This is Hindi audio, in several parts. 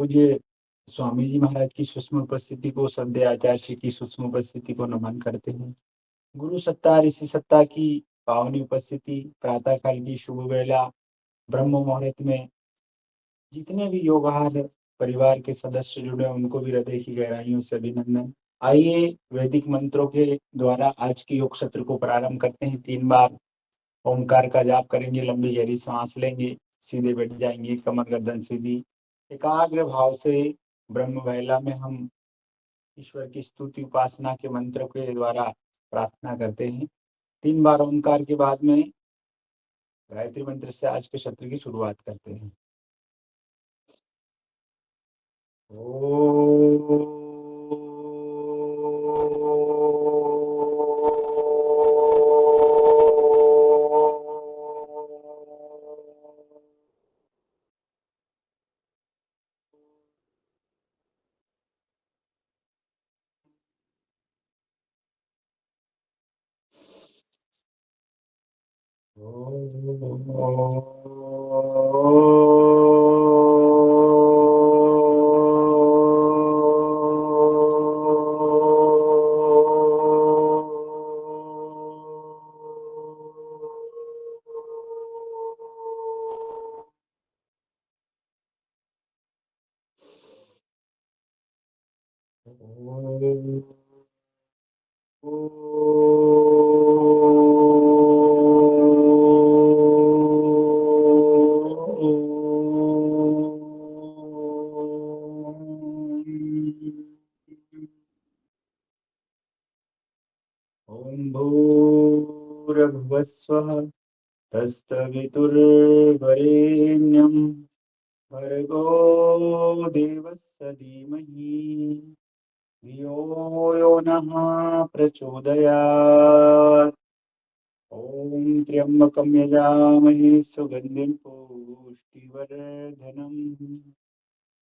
पूज्य स्वामी जी महाराज की सूक्ष्म उपस्थिति को, श्रद्धेय आचार्य की सूक्ष्म उपस्थिति को नमन करते हैं। गुरु सत्ता ऋषि सत्ता की पावनी उपस्थिति, प्रातः काल की शुभ वेला, ब्रह्म मुहूर्त में जितने भी योगहार परिवार के सदस्य जुड़े हैं उनको भी हृदय की गहराइयों से अभिनंदन। आइए वैदिक मंत्रों के द्वारा आज की योग सत्र को प्रारंभ करते हैं। 3 बार ओंकार का जाप करेंगे, लंबी गहरी सांस लेंगे, सीधे बैठ जाएंगे, कमर गर्दन सीधी, एकाग्र भाव से ब्रह्म वेला में हम ईश्वर की स्तुति उपासना के मंत्र के द्वारा प्रार्थना करते हैं। 3 बार ओंकार के बाद में गायत्री मंत्र से आज के सत्र की शुरुआत करते हैं। ओ ॐ भूर्भुवस्वः तत्सवितुर्वरेण्यं भर्गो देवस्य धीमहि धियो यो नः प्रचोदयात्। ॐ त्र्यम्बकं यजामहे सुगन्धिं पुष्टिवर्धनम्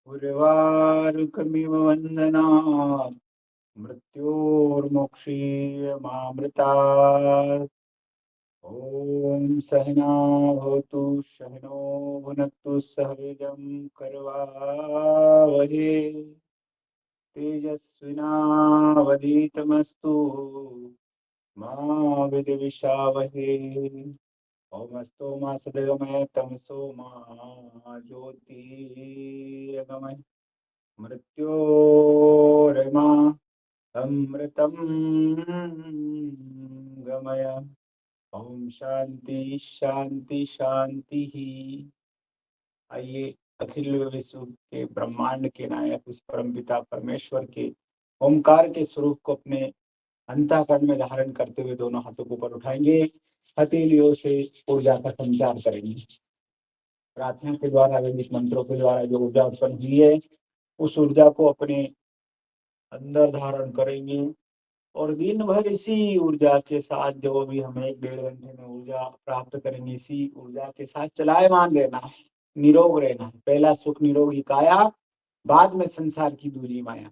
उर्वारुकमिव वन्दनात् मृत्योर्मुक्षीयमामृतात्। ॐ सहना भवतु सहनो भुनक्तु सह वीर्यं करवावहै तेजस्विनावधीतमस्तु मा विद्विषावहै। ओमस्तु मा सद्गमय तमसो मा ज्योतिर्गमय मृत्योर्मा अमृतं गमय। ओम शांति शांति शांति ही। आइए अखिल विश्व के ब्रह्मांड के नायक उस परम पिता परमेश्वर के ओंकार के स्वरूप को अपने अंतःकरण में धारण करते हुए दोनों हाथों को ऊपर उठाएंगे, हथेलियों से ऊर्जा का संचार करेंगे। प्रार्थना के द्वारा, वैदिक मंत्रों के द्वारा जो ऊर्जा उत्पन्न हुई है उस ऊर्जा को अपने अंदर धारण करेंगे और दिन भर इसी ऊर्जा के साथ, जो भी हम 1-1.5 घंटे में ऊर्जा प्राप्त करेंगे, इसी ऊर्जा के साथ चलायमान रहना है, निरोग रहना है। पहला सुख निरोगी काया, बाद में संसार की दूरी माया।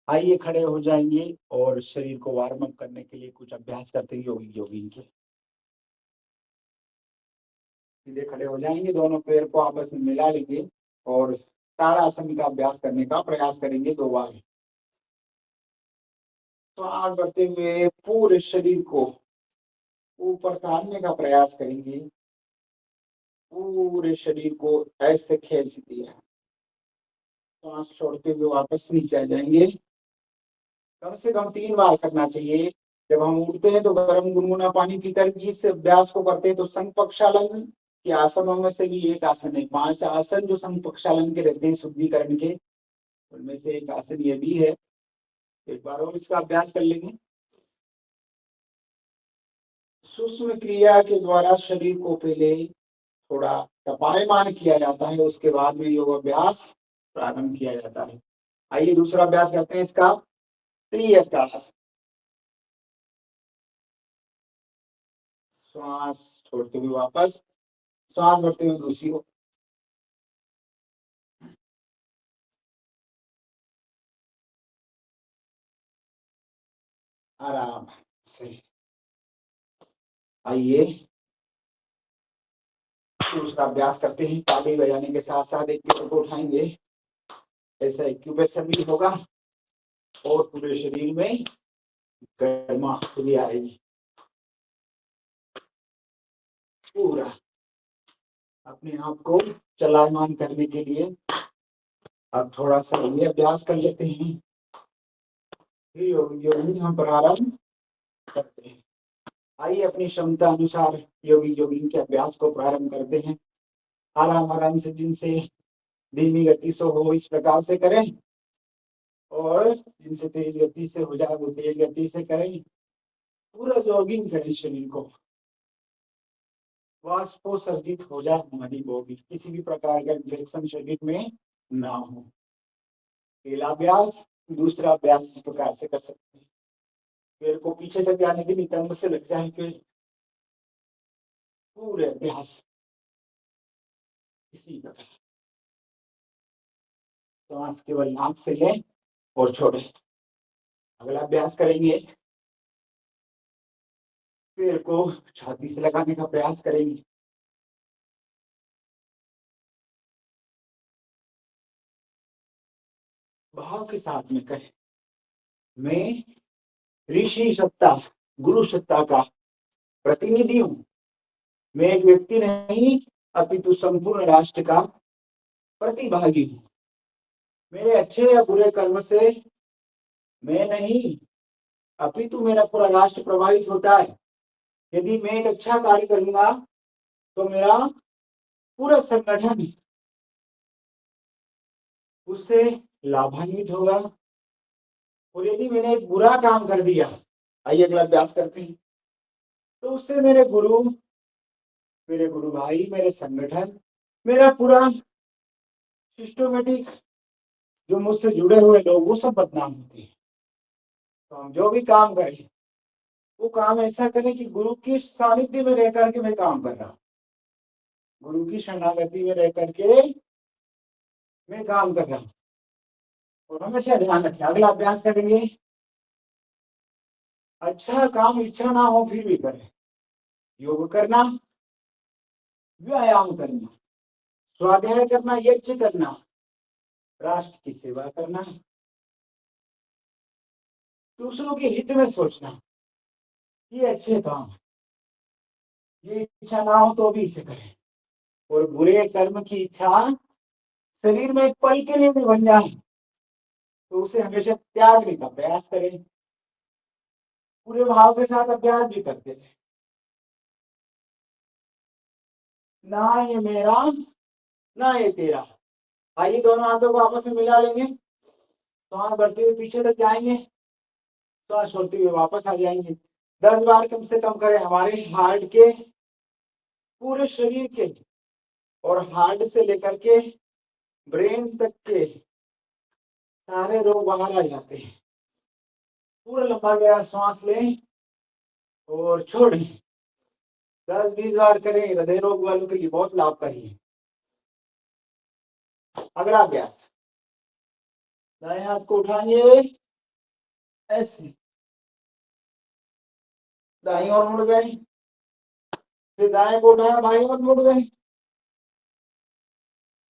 आइए खड़े हो जाएंगे और शरीर को वार्म अप करने के लिए कुछ अभ्यास करते हैं योगी योगी के। सीधे खड़े हो जाएंगे, दोनों पैर को आपस में मिला लेंगे और ताड़ासन का अभ्यास करने का प्रयास करेंगे 2 बार। तो आगे बढ़ते हुए पूरे शरीर को ऊपर तानने का प्रयास करेंगे, पूरे शरीर को ऐसे खींच दिया। सांस छोड़ते हुए वापस नीचे आ जाएंगे। कम से कम 3 बार करना चाहिए। जब हम उठते हैं तो गर्म गुनगुना पानी पीकर भी इस अभ्यास को करते हैं। तो संघ प्रक्षालन के आसनों में से भी एक आसन है। 5 आसन जो संघ प्रक्षालन के रहते हैं शुद्धिकरण के, उनमें से एक आसन ये भी है। एक बार और इसका अभ्यास कर लेंगे। सूक्ष्म क्रिया के द्वारा शरीर को पहले थोड़ा तपायमान किया जाता है, उसके बाद में योग अभ्यास प्रारंभ किया जाता है। आइए दूसरा अभ्यास करते हैं इसका। त्रियष्टासन। श्वास छोड़ते हुए वापस, श्वास भरते हुए दूसरी ओर। आराम से। आइए दूसरा अभ्यास करते हैं। ताली बजाने के साथ साथ एक पैर को उठाएंगे ऐसा इंक्यूबेशन भी होगा और पूरे शरीर में गर्माहट भी आएगी। पूरा अपने आप को चलायमान करने के लिए अब थोड़ा सा ये अभ्यास कर लेते हैं, फिर योगी हम प्रारंभ करते हैं। आइए अपनी क्षमता अनुसार योगी जोगिंग के अभ्यास को प्रारंभ करते हैं। आराम आराम से, जिनसे धीमी गति से हो इस प्रकार से करें, और जिनसे तेज गति से हो जाए वो तेज गति से करें। पूरा जॉगिंग करें, शरीर को वाष्पोत्सर्जित हो जाए हमारी बॉडी, किसी भी प्रकार का इन्फेक्शन शरीर में ना हो। पहला अभ्यास, दूसरा अभ्यास इस प्रकार से कर सकते हैं। पैर को पीछे तक जाने के लिए तंब से लग जाए फिर पूरे अभ्यास इसी प्रकार सांस केवल नाक से लें और छोड़े। अगला अभ्यास करेंगे, पैर को छाती से लगाने का प्रयास करेंगे। भाव के साथ में करें, मैं ऋषि सत्ता, गुरु सत्ता का प्रतिनिधि हूं। मैं एक व्यक्ति नहीं अपितु संपूर्ण राष्ट्र का प्रतिभागी हूं। मेरे अच्छे या बुरे कर्म से मैं नहीं अपितु मेरा पूरा राष्ट्र प्रभावित होता है। यदि मैं एक अच्छा कार्य करूंगा तो मेरा पूरा संगठन उससे लाभान्वित होगा, और यदि मैंने एक बुरा काम कर दिया, आइए अगला अभ्यास करते हैं, तो उससे मेरे गुरु भाई, मेरे संगठन, मेरा पूरा सिस्टमेटिक जो मुझसे जुड़े हुए लोग वो सब बदनाम होते हैं। तो हम जो भी काम करें वो काम ऐसा करें कि गुरु की सानिध्य में रह करके मैं काम कर रहा हूँ, गुरु की शरणागति में रह करके मैं काम कर रहा हूँ। और हमेशा ध्यान रखें, अगला अभ्यास करेंगे, अच्छा काम इच्छा ना हो फिर भी करें। योग करना, व्यायाम करना, स्वाध्याय करना, यज्ञ करना, राष्ट्र की सेवा करना, दूसरों के हित में सोचना, ये अच्छे काम। ये इच्छा ना हो तो भी इसे करें। और बुरे कर्म की इच्छा शरीर में एक पल के लिए भी बन जाए तो उसे हमेशा त्यागने का प्रयास करें। पूरे भाव के साथ अभ्यास भी करते रहे, ना ये मेरा ना ये तेरा। आइए दोनों हाथों को आपस में मिला लेंगे, सांस बढ़ते हुए पीछे तक जाएंगे, सांस छोड़ते हुए वापस आ जाएंगे। 10 बार कम से कम करें। हमारे हार्ट के, पूरे शरीर के, और हार्ट से लेकर के ब्रेन तक के सारे रोग बाहर आ जाते हैं। पूरा लंबा गहरा सांस लें और छोड़ें। 10-20 बार करें, हृदय रोग वालों के लिए बहुत लाभकारी है। अगला अभ्यास, दाएं हाथ को उठाएंगे ऐसे, दाएं ओर मुड़ गए, फिर दाएं को उठाया बाएं ओर मुड़ गए।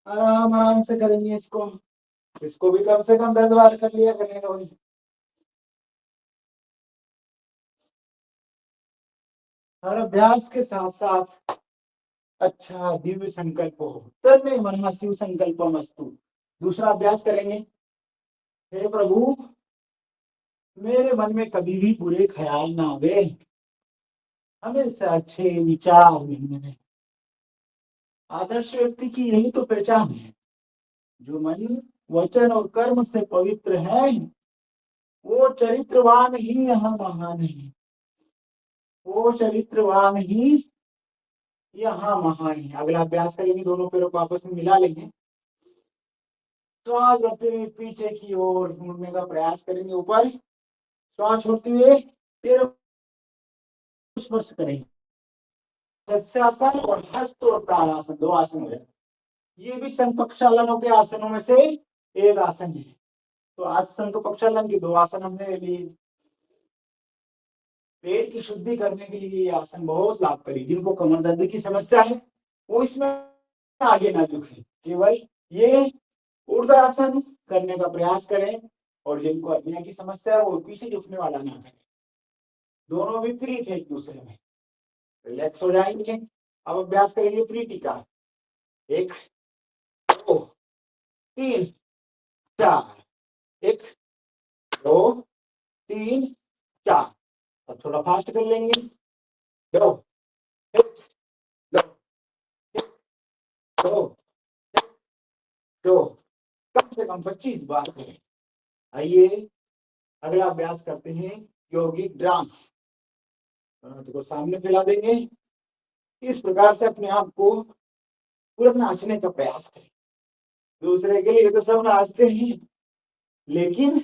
आराम आराम से करेंगे इसको भी कम से कम 10 बार कर लिया करें रोज। हर अभ्यास के साथ साथ अच्छा दिव्य संकल्प हो, तन्मय मनः शिव संकल्पमस्तु। दूसरा अभ्यास करेंगे, हे प्रभु मेरे मन में कभी भी बुरे ख्याल ना आवे, हमेशा अच्छे विचार मिलने। आदर्श व्यक्ति की यही तो पहचान है, जो मन वचन और कर्म से पवित्र है वो चरित्रवान ही यहाँ महान है। वो चरित्रवान ही यहाँ महान है। अगला अभ्यास करेंगे, दोनों पैरों को आपस में मिला लेंगे, श्वास भरते हुए पीछे की ओर मुड़ने का प्रयास करेंगे, ऊपर श्वास छोड़ते हुए पैरों को स्पर्श करेंगे। तत्स्यासन और हस्त और ताड़ासन, 2 आसन हो जाए। ये भी संपक्षालनों के आसनों में से एक आसन है। तो आज संपक्षालन की 2 आसन हमने ले लिए। पेट की शुद्धि करने के लिए ये आसन बहुत लाभकारी। जिनको कमर दर्द की समस्या है वो इसमें आगे ना झुके, केवल ये ऊर्ध्वासन करने का प्रयास करें, और जिनको अर्निया की समस्या है वो पीछे झुकने वाला ना करें। दोनों भी फ्री थे एक दूसरे में, रिलैक्स हो जाएंगे। अब अभ्यास करेंगे प्रीति का। 1 2 3 4, 1 2 3 4। अब थोड़ा फास्ट कर लेंगे। 2 1 2 1 2 1 2। कम से कम 25 बार करें। आइए अगला अभ्यास करते हैं, यौगिक डांस। हाथ को सामने फैला देंगे। इस प्रकार से अपने आप को पूरा नाचने का प्रयास करें। दूसरे के लिए तो सब नाचते हैं, लेकिन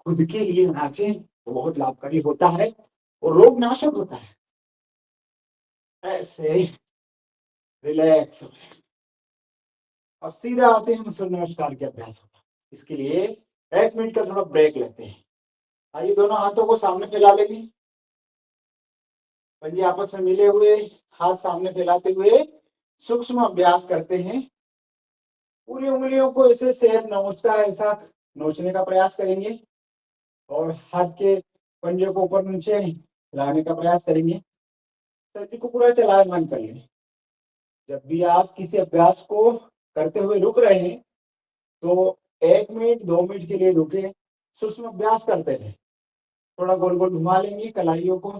खुद के लिए नाचें तो बहुत लाभकारी होता है और रोग नाशक होता है। ऐसे रिलैक्स। अब सीधा आते हैं सूर्य नमस्कार के अभ्यास होगा। इसके लिए 1 मिनट का थोड़ा ब्रेक लेते हैं। आइए दोनों हाथों को सामने फैला लेंगे, पंजे आपस में मिले हुए, हाथ सामने फैलाते हुए सूक्ष्म अभ्यास करते हैं। पूरी उंगलियों को ऐसे सेब नोचता है ऐसा नोचने का प्रयास करेंगे, और हाथ के पंजे को ऊपर नीचे लाने का प्रयास करेंगे। शरीर को पूरा चलायमान कर लें। जब भी आप किसी अभ्यास को करते हुए रुक रहे हैं तो 1 मिनट 2 मिनट के लिए रुके, सूक्ष्म अभ्यास करते रहे। थोड़ा गोल गोल घुमा लेंगे कलाइयों को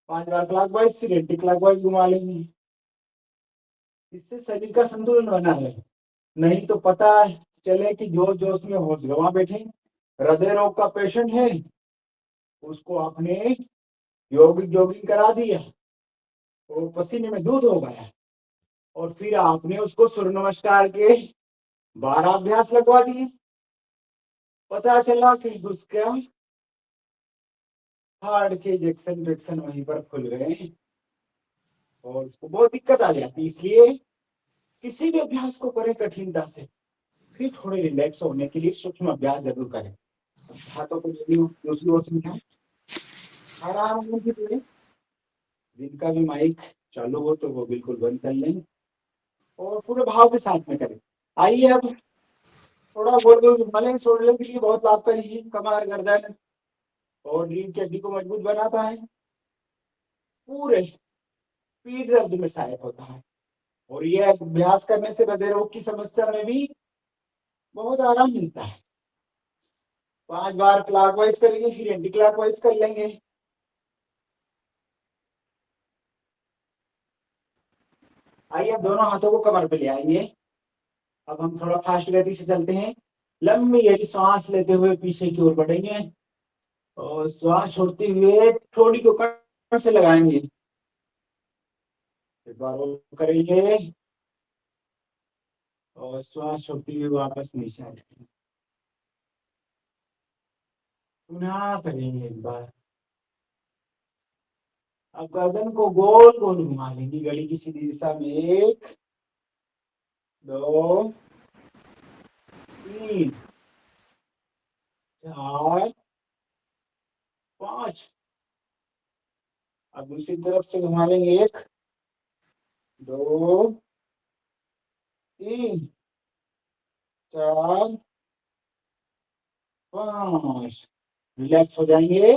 5 बार क्लॉकवाइज, फिर एंटी क्लॉकवाइज घुमा लेंगे। इससे शरीर का संतुलन बना रहे, नहीं तो पता चले कि जोश जोश में होश गंवा बैठे। हृदय रोग का पेशेंट है, उसको आपने योगिक जॉगिंग करा दिया, वो पसीने में दूध हो गया, और फिर आपने उसको सूर्य नमस्कार के 12 अभ्यास लगवा दिए। पता चला कि उसका हार्ट के जैक्सन वहीं पर खुल गए और उसको बहुत दिक्कत आ जाती है। इसलिए किसी भी अभ्यास को करें कठिनता से, फिर थोड़े रिलैक्स होने के लिए सूक्ष्म अभ्यास जरूर करें। हाथों को दूसरी ओर से उठाएं, आराम से। जिनका भी माइक चालू हो तो वो बिल्कुल बंद कर लें और पूरे भाव के साथ में करें। आइए अब थोड़ा गोल गोल घुमा लें। शोल्डर के लिए बहुत लाभकारी है, कमर गर्दन और रीढ़ की हड्डी को मजबूत बनाता है, पूरे पीठ दर्द में सहायक होता है, और ये अभ्यास करने से हृदय रोग की समस्या में भी बहुत आराम मिलता है। 5 बार क्लॉकवाइज करेंगे, फिर एंटी क्लॉकवाइज कर लेंगे। आइए अब दोनों हाथों को कमर पे ले आएंगे। अब हम थोड़ा फास्ट गति से चलते हैं। लंबी गहरी सांस लेते हुए पीछे की ओर बढ़ेंगे और श्वास छोड़ते हुए थोड़ी को कमर से लगाएंगे। एक बार और करेंगे और श्वास छोड़ते हुए वापस नीचे आएंगे। पुनः करेंगे एक बार। अब गर्दन को गोल गोल घुमा लेंगे घड़ी की सीधी दिशा में। 1 2 3 4 5। अब दूसरी तरफ से घुमा लेंगे। 1 2 3 4 5। रिलैक्स हो जाएंगे।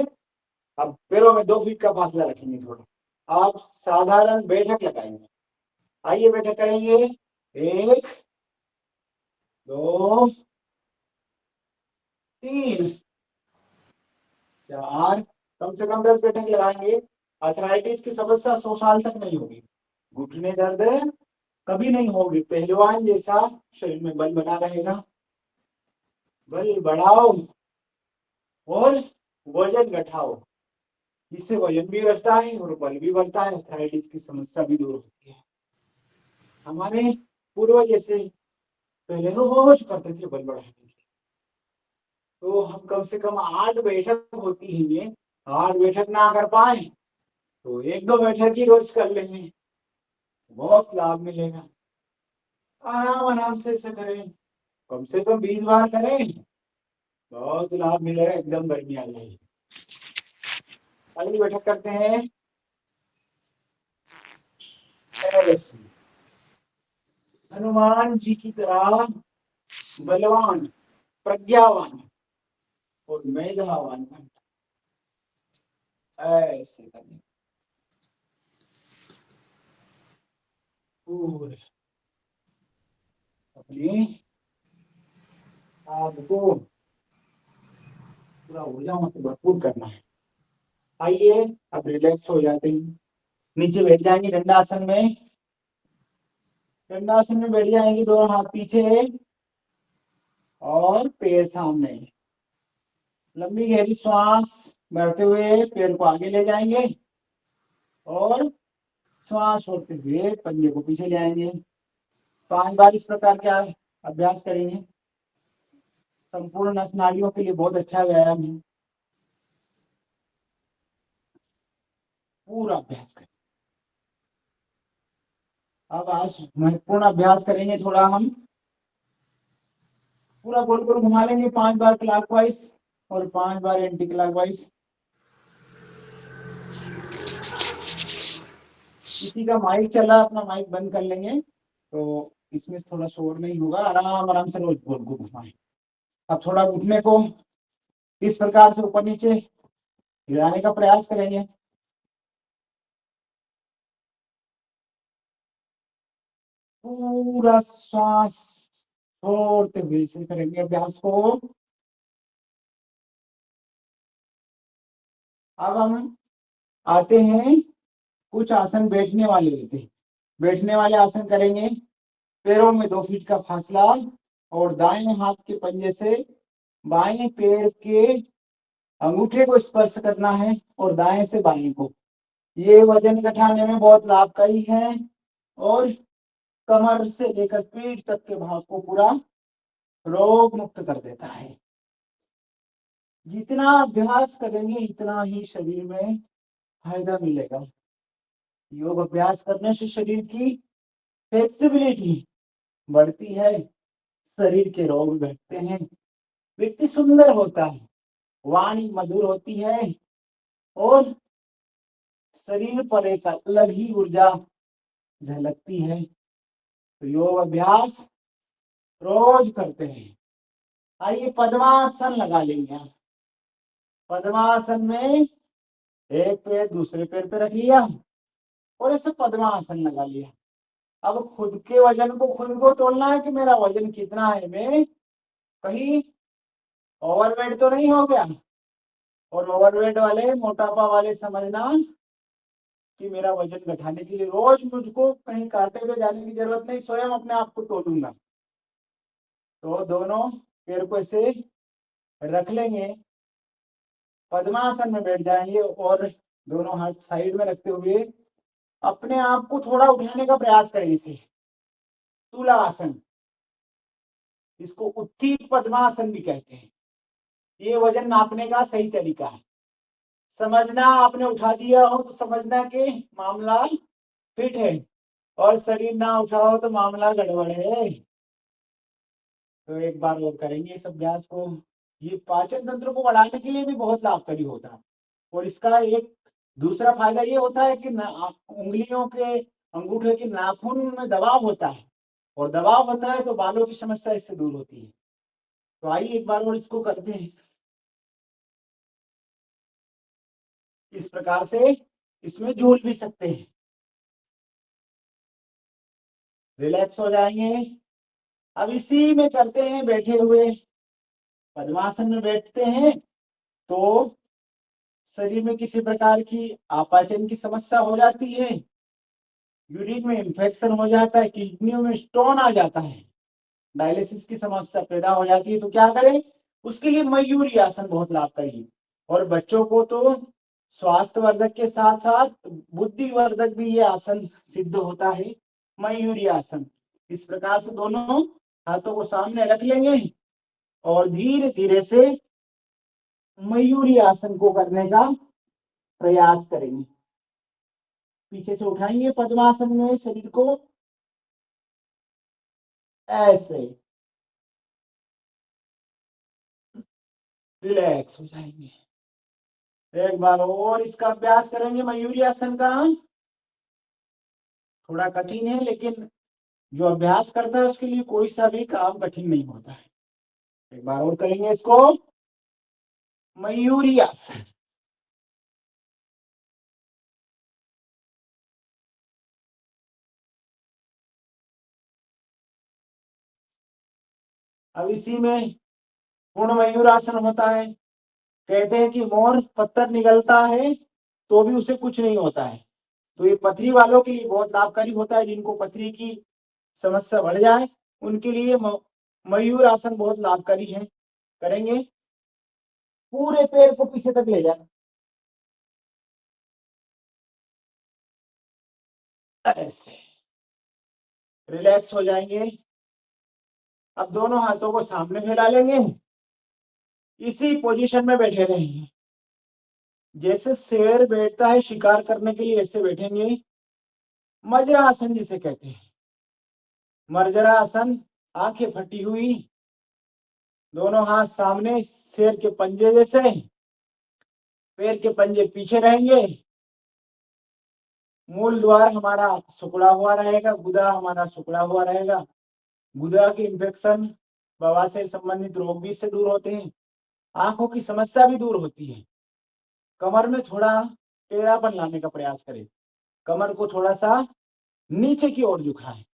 अब पैरों में 2 फीट का फासला रखेंगे थोड़ा। आप साधारण बैठक लगाएंगे। आइए बैठक करेंगे। 1 2 3 4। कम से कम 10 बैठक लगाएंगे। अर्थराइटिस की समस्या 100 साल तक नहीं होगी। घुटने दर्द कभी नहीं होगी। पहलवान जैसा शरीर में बल बना रहेगा। बल बढ़ाओ और वजन घटाओ, इससे वजन भी बढ़ता है और बल भी बढ़ता है। अर्थराइटिस की समस्या भी दूर होती है। हमारे पूर्वज जैसे पहले रोज करते थे बल बढ़ाने के, तो हम कम से कम 8 बैठक होती है, 8 बैठक ना कर पाए तो 1-2 बैठक ही रोज कर लेंगे, बहुत लाभ मिलेगा। आराम आराम से इसे करें, कम से कम 20 बार करें, बहुत लाभ मिलेगा। एकदम गर्मी आ जाएगी। अगली बैठक करते हैं। हनुमान जी की तरह बलवान, प्रज्ञावान और मेधावान बनता है। ऐसे करने पूरे अपनी आपको पूरा ऊर्जा से भरपूर करना है। आइए अब रिलैक्स हो जाते हैं, नीचे बैठ जाएंगे दंडासन में। दंडासन में बैठ जाएंगे, दोनों हाथ पीछे और पैर सामने। लंबी गहरी श्वास भरते हुए पैर को आगे ले जाएंगे और श्वास छोड़ते हुए पंजे को पीछे ले आएंगे। 5 बार इस प्रकार का अभ्यास करेंगे। संपूर्ण नस नाड़ियों के लिए बहुत अच्छा व्यायाम है। पूरा अभ्यास करें। अब आज महत्वपूर्ण अभ्यास करेंगे थोड़ा हम। पूरा गोल गोल घुमा लेंगे 5 बार क्लॉकवाइज और 5 बार एंटी क्लॉकवाइज। किसी का माइक चला, अपना माइक बंद कर लेंगे तो इसमें थोड़ा शोर नहीं होगा। आराम आराम से रोज गोल गोल घुमाएं। अब थोड़ा घुटने को इस प्रकार से ऊपर नीचे हिलाने का प्रयास करेंगे। पूरा श्वास छोड़ते हुए से करेंगे अभ्यास को। अब हम आते हैं कुछ आसन बैठने वाले लेते हैं। बैठने वाले आसन करेंगे। पैरों में 2 फीट का फासला और दाएं हाथ के पंजे से बाएं पैर के अंगूठे को स्पर्श करना है और दाएं से बाएं को। ये वजन घटाने में बहुत लाभकारी है और कमर से लेकर पीठ तक के भाग को पूरा रोग मुक्त कर देता है। जितना अभ्यास करेंगे इतना ही शरीर में फायदा मिलेगा। योग अभ्यास करने से शरीर की फ्लेक्सिबिलिटी बढ़ती है, शरीर के रोग घटते हैं, व्यक्ति सुंदर होता है, वाणी मधुर होती है और शरीर पर एक अलग ही ऊर्जा झलकती है। तो योग अभ्यास रोज करते हैं। आइए पद्मासन लगा लेंगे। पद्मासन में एक पैर दूसरे पैर पे रख लिया और ऐसे पद्मासन लगा लिया। अब खुद के वजन को खुद को तोलना है कि मेरा वजन कितना है, मैं कहीं ओवरवेट तो नहीं हो गया। और ओवरवेट वाले, मोटापा वाले समझना कि मेरा वजन घटाने के लिए रोज मुझको कहीं कांटे पे जाने की जरूरत नहीं, स्वयं अपने आप को तोलूंगा। तो दोनों पैर को ऐसे रख लेंगे, पद्मासन में बैठ जाएंगे और दोनों हाथ साइड में रखते हुए अपने आप को थोड़ा उठाने का प्रयास करें। इसे तुला आसन, इसको उत्थी पद्मासन भी कहते हैं। ये वजन नापने का सही तरीका है। समझना आपने उठा दिया हो तो समझना कि मामला फिट है, और शरीर ना उठाओ तो मामला गड़बड़ है। तो एक बार और करेंगे इस अभ्यास को। ये पाचन तंत्र को बढ़ाने के लिए भी बहुत लाभकारी होता है और इसका एक दूसरा फायदा ये होता है कि उंगलियों के अंगूठे के नाखून में दबाव होता है और दबाव होता है तो बालों की समस्या इससे दूर होती है। तो आइए एक बार और इसको करते हैं। इस प्रकार से इसमें झूल भी सकते हैं। रिलैक्स हो जाएंगे। अब इसी में करते हैं बैठे हुए। पद्मासन में बैठते हैं तो शरीर में किसी प्रकार की आपाचन की समस्या हो जाती है, यूरिन में इंफेक्शन हो जाता है, किडनियों में स्टोन आ जाता है, डायलिसिस की समस्या पैदा हो जाती है, तो क्या करें? उसके लिए मयूरी आसन बहुत लाभकारी है। और बच्चों को तो स्वास्थ्यवर्धक के साथ साथ बुद्धिवर्धक भी ये आसन सिद्ध होता है, मयूरी आसन। इस प्रकार से दोनों हाथों को सामने रख लेंगे और धीरे धीरे से मयूरी आसन को करने का प्रयास करेंगे। पीछे से उठाएंगे पद्मासन में शरीर को, ऐसे रिलैक्स हो जाएंगे। एक बार और इसका अभ्यास करेंगे मयूरी आसन का। थोड़ा कठिन है लेकिन जो अभ्यास करता है उसके लिए कोई सा भी काम कठिन नहीं होता है। एक बार और करेंगे इसको, मयूरी आसन। अब इसी में पूर्ण मयूरासन होता है। कहते हैं कि मोर पत्थर निगलता है तो भी उसे कुछ नहीं होता है। तो ये पथरी वालों के लिए बहुत लाभकारी होता है। जिनको पथरी की समस्या बढ़ जाए उनके लिए मयूर आसन बहुत लाभकारी है। करेंगे, पूरे पैर को पीछे तक ले जाना, ऐसे रिलैक्स हो जाएंगे। अब दोनों हाथों को सामने फैला लेंगे, इसी पोजीशन में बैठे रहेंगे। जैसे शेर बैठता है शिकार करने के लिए, ऐसे बैठेंगे। मजरा आसन जिसे कहते हैं, मर्जरा आसन, आंखें फटी हुई, दोनों हाथ सामने शेर के पंजे जैसे, पैर के पंजे पीछे रहेंगे। मूल द्वार हमारा सुकड़ा हुआ रहेगा, गुदा हमारा सुकड़ा हुआ रहेगा। गुदा के इंफेक्शन, बवासीर संबंधित रोग भी इससे दूर होते हैं। आंखों की समस्या भी दूर होती है। कमर में थोड़ा टेढ़ापन लाने का प्रयास करें, कमर को थोड़ा सा नीचे की ओर झुकाएं।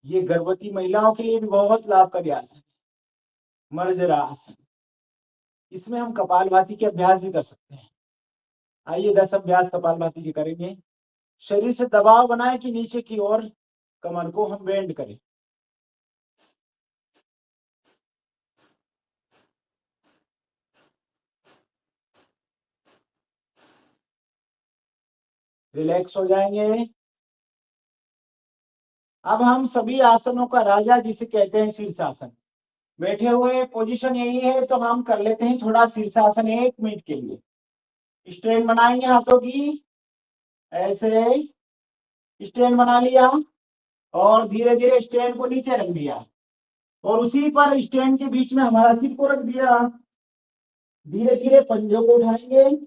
ये गर्भवती महिलाओं के लिए भी बहुत लाभकारी आसन है, मर्जरा आसन। इसमें हम कपालभाति के अभ्यास भी कर सकते हैं। आइए 10 अभ्यास कपालभाति के करेंगे। शरीर से दबाव बनाए कि नीचे की ओर कमर को हम बेंड करें। रिलैक्स हो जाएंगे। अब हम सभी आसनों का राजा जिसे कहते हैं शीर्षासन, बैठे हुए पोजीशन यही है, तो हम कर लेते हैं थोड़ा शीर्षासन 1 मिनट के लिए। स्ट्रेन बनाएंगे हाथों की, ऐसे स्ट्रेन बना लिया और धीरे धीरे स्ट्रेन को नीचे रख दिया और उसी पर स्ट्रेन के बीच में हमारा सिर को रख दिया। धीरे धीरे पंजों को उठाएंगे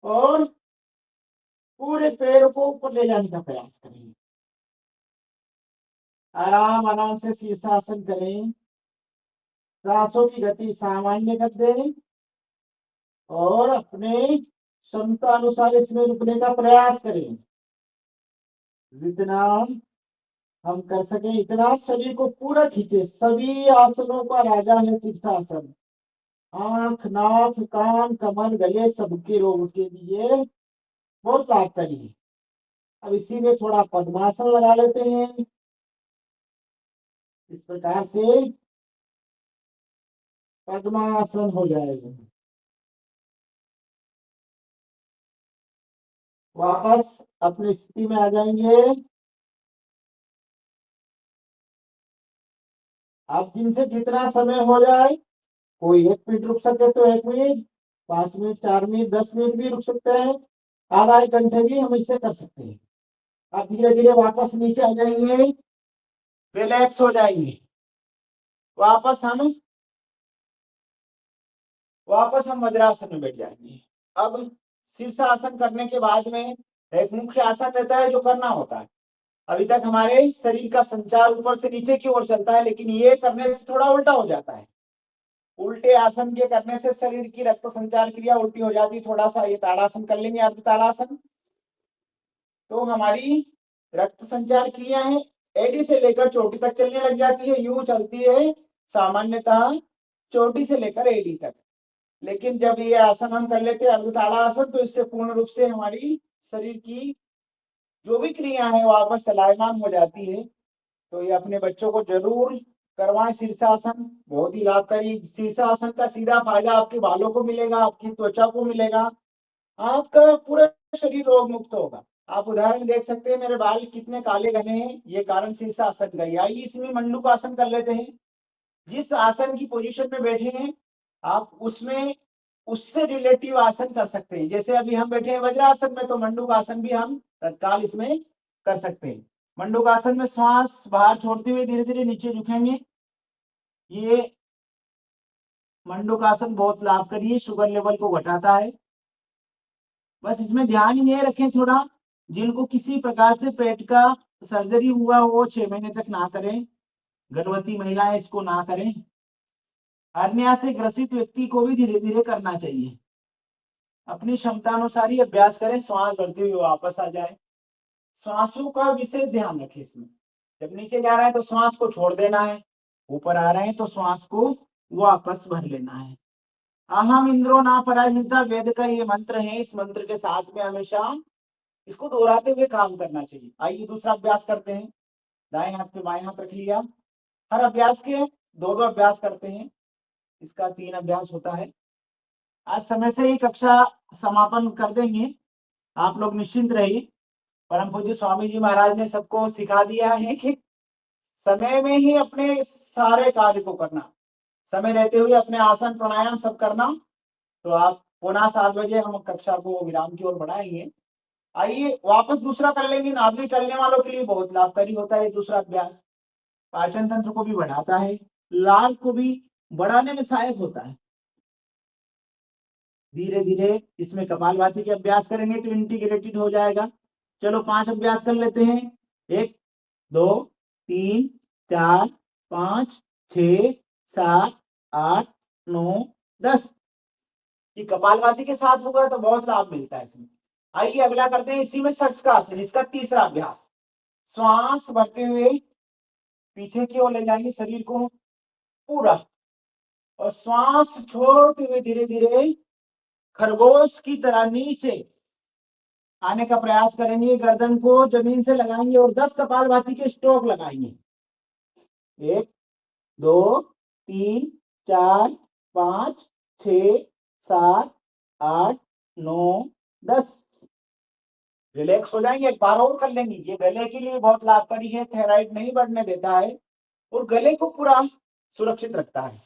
और पूरे पैर को ऊपर ले जाने का प्रयास करेंगे। आराम आराम से शीर्षासन करें, सांसों की गति सामान्य कर दें और अपने क्षमता अनुसार इसमें रुकने का प्रयास करें। जितना हम कर सके इतना शरीर को पूरा खींचे। सभी आसनों का राजा है शीर्षासन। आंख, नाक, कान, कमर, गले सबके रोग के लिए बहुत लाभकारी है। अब इसी में थोड़ा पद्मासन लगा लेते हैं। इस प्रकार से पद्मासन हो जाएगा। वापस अपनी स्थिति में आ जाएंगे। अब जिनसे जितना समय हो जाए, कोई 1 मिनट रुक सके तो 1 मिनट, 5 मिनट, 4 मिनट, 10 मिनट भी रुक सकते हैं। आधा 1 घंटे भी हम इससे कर सकते हैं। अब धीरे धीरे वापस नीचे आ जाएंगे, रिलैक्स हो जाएंगे। वापस हम वज्रासन में बैठ जाएंगे। अब शीर्षासन करने के बाद में एक मुख्य आसन रहता है जो करना होता है। अभी तक हमारे शरीर का संचार ऊपर से नीचे की ओर चलता है, लेकिन ये करने से थोड़ा उल्टा हो जाता है। उल्टे आसन के करने से शरीर की रक्त संचार क्रिया उल्टी हो जाती है। थोड़ा सा ये ताड़ासन कर लेंगे, अर्ध ताड़ासन। तो हमारी रक्त संचार क्रिया है एडी से लेकर चोटी तक चलने लग जाती है। यूं चलती है सामान्यतः चोटी से लेकर एडी तक। लेकिन जब ये आसन हम कर लेते हैं अर्ध ताड़ासन, तो इससे पूर्ण रूप से हमारी शरीर की जो भी क्रिया है वो वापस चलायमान हो जाती है। तो ये अपने बच्चों को जरूर करवाएं शीर्षासन, बहुत ही लाभकारी। शीर्षासन का सीधा फायदा आपके बालों को मिलेगा, आपकी त्वचा को मिलेगा, आपका पूरा शरीर रोग मुक्त होगा। आप उदाहरण देख सकते हैं, मेरे बाल कितने काले घने हैं, ये कारण शीर्षासन का ही। आइए इसमें मंडूक आसन कर लेते हैं। जिस आसन की पोजीशन में बैठे हैं आप उसमें उससे रिलेटिव आसन कर सकते हैं। जैसे अभी हम बैठे हैं वज्रासन में, तो मंडूक आसन भी हम तत्काल इसमें कर सकते हैं। मंडूक आसन में श्वास बाहर छोड़ते हुए धीरे धीरे नीचे झुकेंगे। ये मंडूक आसन बहुत लाभकारी है, शुगर लेवल को घटाता है। बस इसमें ध्यान ये रखें थोड़ा, जिनको किसी प्रकार से पेट का सर्जरी हुआ वो 6 महीने तक ना करें। गर्भवती महिलाएं इसको ना करें। हर्निया से ग्रसित व्यक्ति को भी धीरे धीरे करना चाहिए। अपनी क्षमता अनुसार ही अभ्यास करें, श्वास भरते हुए वापस आ जाए। श्वासों का विशेष ध्यान रखें इसमें। जब नीचे जा रहा है तो श्वास को छोड़ देना है, ऊपर आ रहे हैं तो श्वास को वापस भर लेना है। अहम इंद्रो ना पराजिता वेद का ये मंत्र है। इस मंत्र के साथ में हमेशा इसको दोहराते हुए काम करना चाहिए। आइए दूसरा अभ्यास करते हैं। दाएं हाथ पे बाएं हाथ रख लिया। हर अभ्यास के दो दो अभ्यास करते हैं। इसका 3 अभ्यास होता है। आज समय से ही कक्षा समापन कर देंगे, आप लोग निश्चिंत रहिए। परम पूज्य स्वामी जी महाराज ने सबको सिखा दिया है कि समय में ही अपने सारे कार्य को करना, समय रहते हुए अपने आसन प्राणायाम सब करना। तो आप पुनः 7 बजे हम कक्षा को विराम की ओर बढ़ाएंगे। आइए वापस दूसरा कर लेंगे। नाभि टलने वालों के लिए बहुत लाभकारी होता है दूसरा अभ्यास। पाचन तंत्र को भी बढ़ाता है, लाल को भी बढ़ाने में सहायक होता है। धीरे धीरे इसमें कपालभाति के अभ्यास करेंगे तो इंटीग्रेटेड हो जाएगा। चलो 5 अभ्यास कर लेते हैं। 1 2 3 4 5 6 7 8 9 10। ये कपालभाति के साथ होगा तो बहुत लाभ मिलता है इसमें। आइए अगला करते हैं इसी में शस्त्रासन, इसका तीसरा अभ्यास। श्वास भरते हुए पीछे की ओर ले जाएंगे शरीर को पूरा, और श्वास छोड़ते हुए धीरे धीरे खरगोश की तरह नीचे आने का प्रयास करेंगे। गर्दन को जमीन से लगाएंगे और 10 कपालभाति के स्ट्रोक लगाएंगे। 1 2 3 4 5 6 7 8 9 10। रिलैक्स हो जाएंगे। एक बार और कर लेंगे। ये गले के लिए बहुत लाभकारी है, थायराइड नहीं बढ़ने देता है और गले को पूरा सुरक्षित रखता है।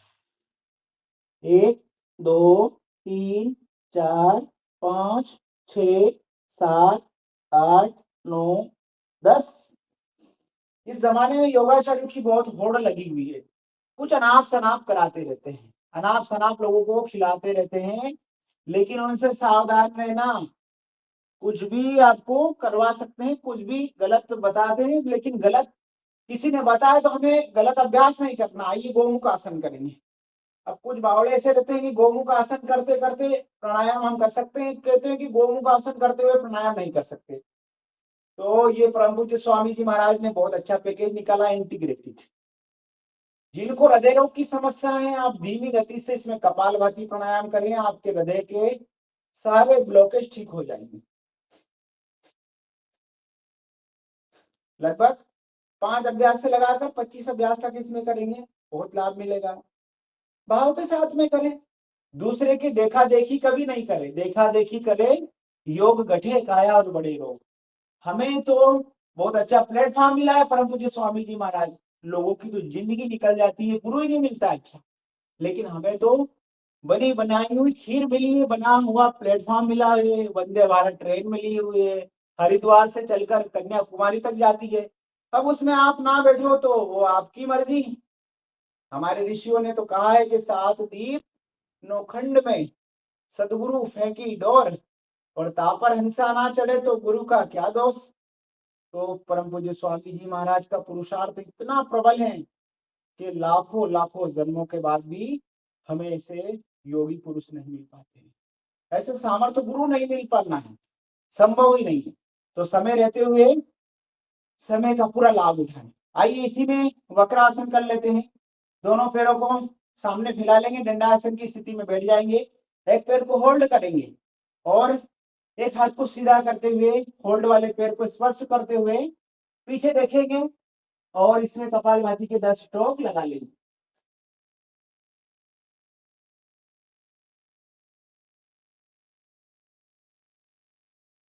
1 2 3 4 5 6 7 8 9 10। इस जमाने में योगाचार्यों की बहुत होड़ लगी हुई है। कुछ अनाप शनाप कराते रहते हैं, अनाप शनाप लोगों को खिलाते रहते हैं, लेकिन उनसे सावधान रहना। कुछ भी आपको करवा सकते हैं, कुछ भी गलत बताते हैं, लेकिन गलत किसी ने बताया तो हमें गलत अभ्यास नहीं करना। आइए गोमुख आसन करेंगे। अब कुछ बावड़े ऐसे रहते हैं कि गोमुख आसन करते करते प्राणायाम हम कर सकते हैं, कहते हैं कि गोमुख आसन करते हुए प्राणायाम नहीं कर सकते। तो ये परम पूज्य स्वामी जी महाराज ने बहुत अच्छा पैकेज निकाला, इंटीग्रेटेड। जिनको हृदय रोग की समस्या है, आप धीमी गति से इसमें कपालभाति प्राणायाम करें, आपके हृदय के सारे ब्लॉकेज ठीक हो जाएंगे। लगभग 5 अभ्यास से लगाकर 25 अभ्यास तक इसमें करेंगे, बहुत लाभ मिलेगा। भाव के साथ में करें, दूसरे की देखा देखी कभी नहीं करें। देखा देखी करें, योग गठे काया और बड़े रोग। हमें तो बहुत अच्छा प्लेटफॉर्म मिला है परम पूज्य स्वामी जी महाराज। लोगों की तो जिंदगी निकल जाती है, गुरु ही नहीं मिलता अच्छा, लेकिन हमें तो बनी बनाई हुई खीर मिली है, बना हुआ प्लेटफॉर्म मिला है, वंदे भारत ट्रेन मिली हुई है, हरिद्वार से चलकर कन्याकुमारी तक जाती है। अब उसमें आप ना बैठो तो वो आपकी मर्जी। हमारे ऋषियों ने तो कहा है कि 7 दीप नौखंड में सदगुरु फेंकी डोर, और तापर हिंसा ना चढ़े तो गुरु का क्या दोष। तो परम पूज्य स्वामी जी महाराज का पुरुषार्थ इतना प्रबल है कि लाखों लाखों जन्मों के बाद भी हमें ऐसे योगी पुरुष नहीं मिल पाते, ऐसे सामर्थ्य गुरु नहीं मिल पाना है, संभव ही नहीं है। तो समय रहते हुए समय का पूरा लाभ उठाएं। आइए इसी में वक्रासन कर लेते हैं। दोनों पैरों को सामने फैला लेंगे, दंडासन की स्थिति में बैठ जाएंगे। एक पैर को होल्ड करेंगे और एक हाथ को सीधा करते हुए होल्ड वाले पैर को स्पर्श करते हुए पीछे देखेंगे और इसमें कपालभाति के 10 स्ट्रोक लगा लेंगे।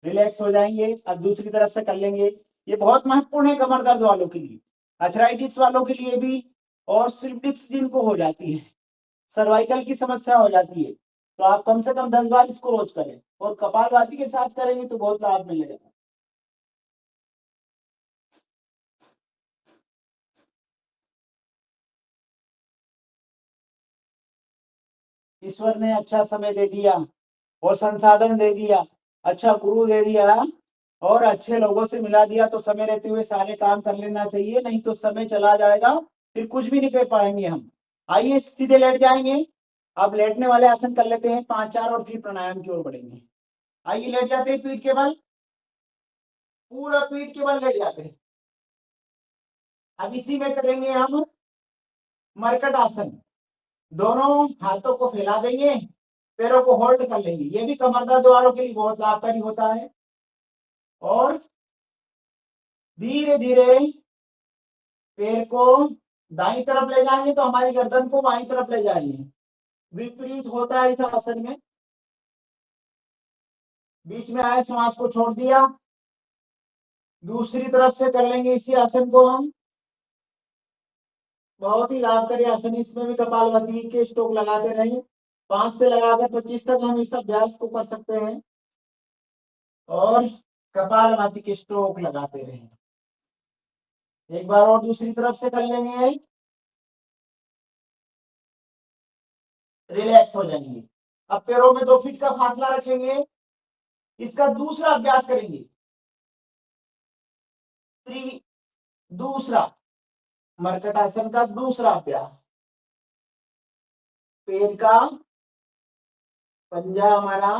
रिलैक्स हो जाएंगे। अब दूसरी तरफ से कर लेंगे। ये बहुत महत्वपूर्ण है कमर दर्द वालों के लिए, अर्थराइटिस वालों के लिए भी, और स्लिप डिस्क जिनको हो जाती है, सर्वाइकल की समस्या हो जाती है, तो आप कम से कम 10 बार इसको रोज करें, और कपालभाति के साथ करेंगे तो बहुत लाभ मिलेगा। ईश्वर ने अच्छा समय दे दिया और संसाधन दे दिया, अच्छा गुरु दे दिया, और अच्छे लोगों से मिला दिया तो समय रहते हुए सारे काम कर लेना चाहिए, नहीं तो समय चला जाएगा फिर कुछ भी नहीं कर पाएंगे हम। आइए सीधे लेट जाएंगे। अब लेटने वाले आसन कर लेते हैं 5-4 और फिर प्राणायाम की ओर बढ़ेंगे। आइए लेट जाते हैं, पीठ के बल, पूरा पीठ के बल लेट जाते हैं। अब इसी में करेंगे हम मरकट आसन। दोनों हाथों को फैला देंगे, पैरों को होल्ड कर लेंगे। ये भी कमर दर्द वालों के लिए बहुत लाभकारी होता है। और धीरे धीरे पैर को दाईं तरफ ले जाएंगे तो हमारी गर्दन को बाईं तरफ ले जाएंगे। विपरीत होता है इस आसन में। बीच में आए श्वास को छोड़ दिया। दूसरी तरफ से कर लेंगे इसी आसन को हम। बहुत ही लाभकारी आसन, इसमें भी कपालभाति के स्ट्रोक लगाते रहें। 5 से लगाकर 25 तक हम इस अभ्यास को कर सकते हैं और कपालभाति के स्ट्रोक लगाते रहें। एक बार और दूसरी तरफ से कर लेंगे, रिलैक्स हो जाएंगे। अब पैरों में 2 फीट का फासला रखेंगे। इसका दूसरा अभ्यास करेंगे। दूसरा मरकट आसन का दूसरा अभ्यास। पैर का पंजा हमारा,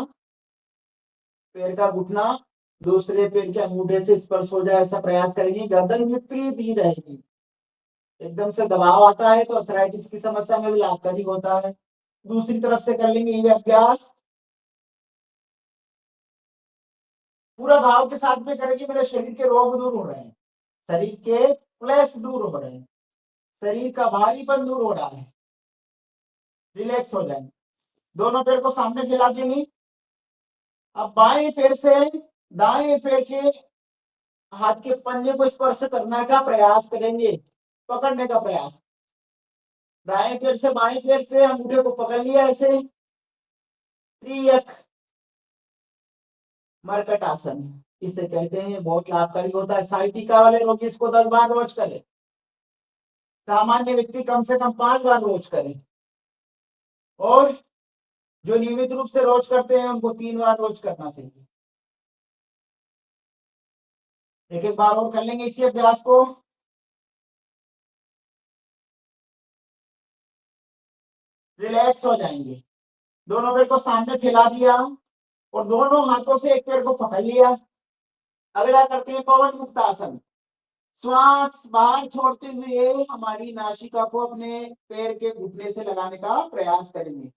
पैर का घुटना दूसरे पैर के अंगूठे से स्पर्श हो जाए ऐसा प्रयास करेंगे। गर्दन विपरीत ही रहेगी। एकदम से दबाव आता है तो अर्थराइटिस की समस्या में भी लाभकारी होता है। दूसरी तरफ से कर लेंगे ये अभ्यास। पूरा भाव के साथ में करेंगे, मेरे शरीर के रोग दूर हो रहे हैं, शरीर के क्लेश दूर हो रहे हैं, शरीर का भारीपन दूर हो रहा है। रिलैक्स हो जाएंगे। दोनों पैर को सामने फैला देंगे। अब बाएं पैर से दाएं पैर के हाथ के पंजे को स्पर्श करने का प्रयास करेंगे, पकड़ने का प्रयास। दाएं पैर से बाएं पैर के अंगूठे को पकड़ लिया ऐसे। त्रियक मरकट आसन इसे कहते हैं, बहुत लाभकारी होता है। साइटिका वाले रोग इसको 10 बार रोज करें। सामान्य व्यक्ति कम से कम 5 बार रोज करें और जो नियमित रूप से रोज करते हैं उनको 3 बार रोज करना चाहिए। एक एक बार और कर लेंगे इसी अभ्यास को। रिलैक्स हो जाएंगे। दोनों पैर को सामने फैला दिया और दोनों हाथों से एक पैर को पकड़ लिया। अगला करते हैं पवन मुक्त आसन। श्वास बाहर छोड़ते हुए हमारी नासिका को अपने पैर के घुटने से लगाने का प्रयास करेंगे।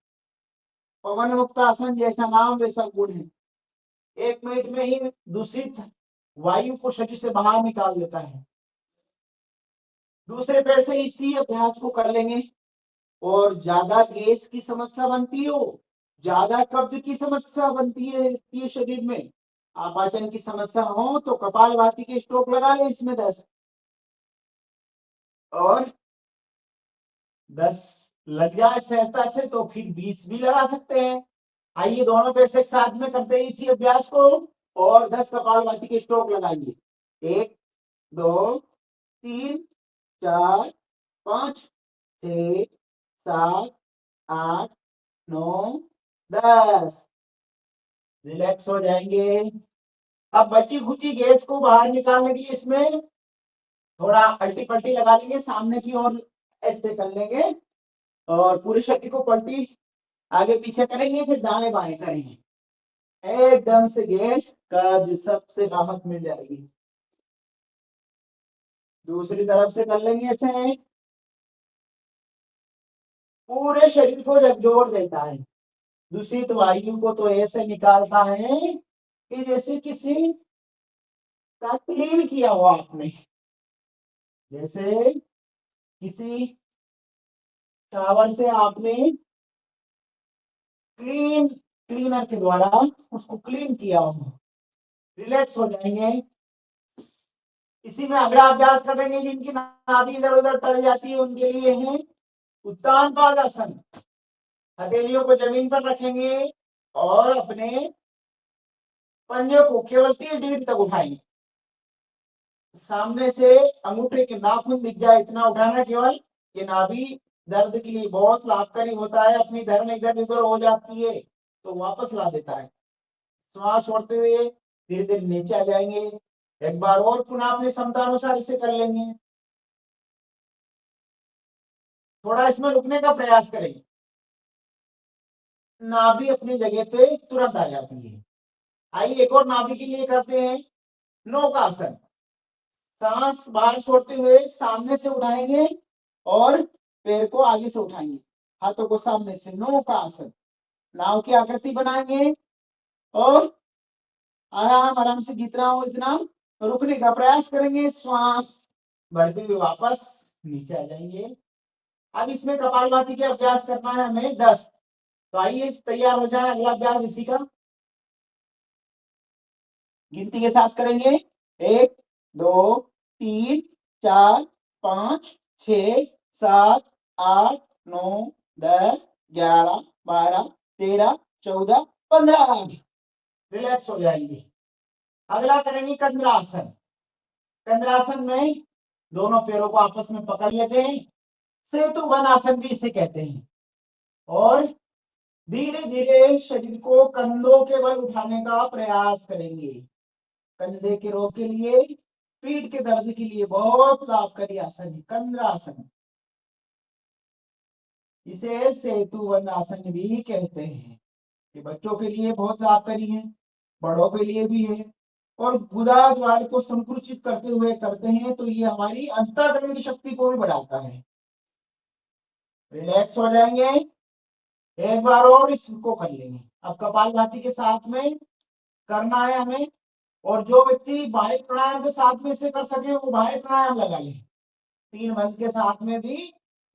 पवन मुक्त आसन जैसा नाम वैसा गुण है। 1 मिनट में ही दूषित वायु को शरीर से बाहर निकाल देता है। दूसरे पैर से इसी अभ्यास को कर लेंगे। और ज्यादा गैस की समस्या बनती हो, ज्यादा कब्ज की समस्या बनती रहती है शरीर में, आपाचन की समस्या हो तो कपालभाति के स्ट्रोक लगा ले इसमें 10 और 10 लग जाए सहजता से तो फिर 20 भी लगा सकते हैं। आइए दोनों पैर से साथ में करते हैं इसी अभ्यास को और 10 कपालभाति के स्ट्रोक लगाएंगे। 1 2 3 4 5 6 7 8 9 10। रिलैक्स हो जाएंगे। अब बची खुची गैस को बाहर निकालने के लिए इसमें थोड़ा अल्टी पल्टी लगा लेंगे, सामने की ओर ऐसे कर लेंगे और पूरे शरीर को पलटी आगे पीछे करेंगे, फिर दाएं बाएं करेंगे। एकदम से गैस कब्ज सबसे राहत मिल जाएगी। दूसरी तरफ से कर लेंगे ऐसे। पूरे शरीर को झकझोर देता है। दूषित वायु को तो ऐसे निकालता है कि जैसे किसी का क्लीन किया हुआ आपने, जैसे किसी शावर से आपने क्लीनर के द्वारा उसको क्लीन किया हो। रिलैक्स हो जाएंगे। इसी में अगला अभ्यास करेंगे। जिनकी नाभि इधर उधर टल जाती है उनके लिए है उत्तान पादासन। हथेलियों को जमीन पर रखेंगे और अपने पंजे को केवल 30 डिग्री तक उठाएंगे। सामने से अंगूठे के नाखून दिख जाए इतना उठाना केवल। ये नाभि दर्द के लिए बहुत लाभकारी होता है। अपनी धर्म इधर उधर हो जाती है तो वापस ला देता है। श्वास छोड़ते हुए धीरे धीरे नीचे आ जाएंगे। एक बार और पुनः अपने क्षमता अनुसार इसे कर लेंगे। थोड़ा इसमें रुकने का प्रयास करेंगे, नाभि अपनी जगह पे तुरंत आ जाती है। आइए एक और नाभि के लिए करते हैं नौकासन। सांस बाहर छोड़ते हुए सामने से उठाएंगे और पैर को आगे से उठाएंगे, हाथों को सामने से, नौकासन। नाव की आकृति बनाएंगे और आराम आराम से जितना हो इतना रुकने का प्रयास करेंगे। श्वास बढ़ते हुए वापस नीचे आ जाएंगे। अब इसमें कपालभाति के अभ्यास करना है हमें 10। तो आइए तैयार हो जाए, अगला अभ्यास इसी का गिनती के साथ करेंगे। 1 2 3 4 5 6 7 8 9 10 11 12 13 14 15। रिलैक्स हो जाएंगे। अगला करेंगे कंद्रासन। कंद्रासन में दोनों पैरों को आपस में पकड़ लेते हैं, सेतु वन आसन भी इसे कहते हैं। और धीरे धीरे शरीर को कंधों के बल उठाने का प्रयास करेंगे। कंधे के रोग के लिए, पीठ के दर्द के लिए बहुत लाभकारी आसन है कंद्रासन। इसे सेतु वन आसन भी कहते हैं। ये बच्चों के लिए बहुत लाभकारी है, बड़ों के लिए भी है। और गुदा ज्वार को संकुचित करते हुए करते हैं तो ये हमारी अंतःकरण की शक्ति को भी बढ़ाता है। रिलैक्स हो जाएंगे। एक बार और इसको कर लेंगे। अब कपालभाति के साथ में करना है हमें। और जो व्यक्ति बाह्य प्राणायाम के साथ में इसे कर सके वो बाह्य प्राणायाम लगा ले। 3 मंथ के साथ में भी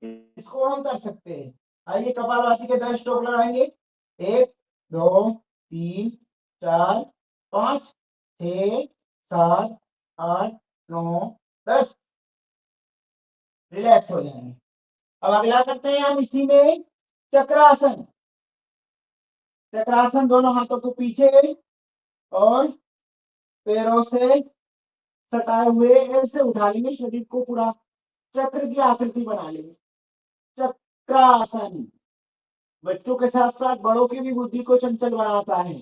इसको हम कर सकते हैं। आइए कपालभाति के 10 स्ट्रोक लगाएंगे। 1 2 3 4 5 6 7 8 9 10। रिलैक्स हो जाएंगे। अब अगला करते हैं हम इसी में चक्रासन। चक्रासन दोनों हाथों को पीछे और पैरों से सटाए हुए ऐसे उठा लेंगे, शरीर को पूरा चक्र की आकृति बना लेंगे। चक्रासन बच्चों के साथ साथ बड़ों की भी बुद्धि को चंचल बनाता है।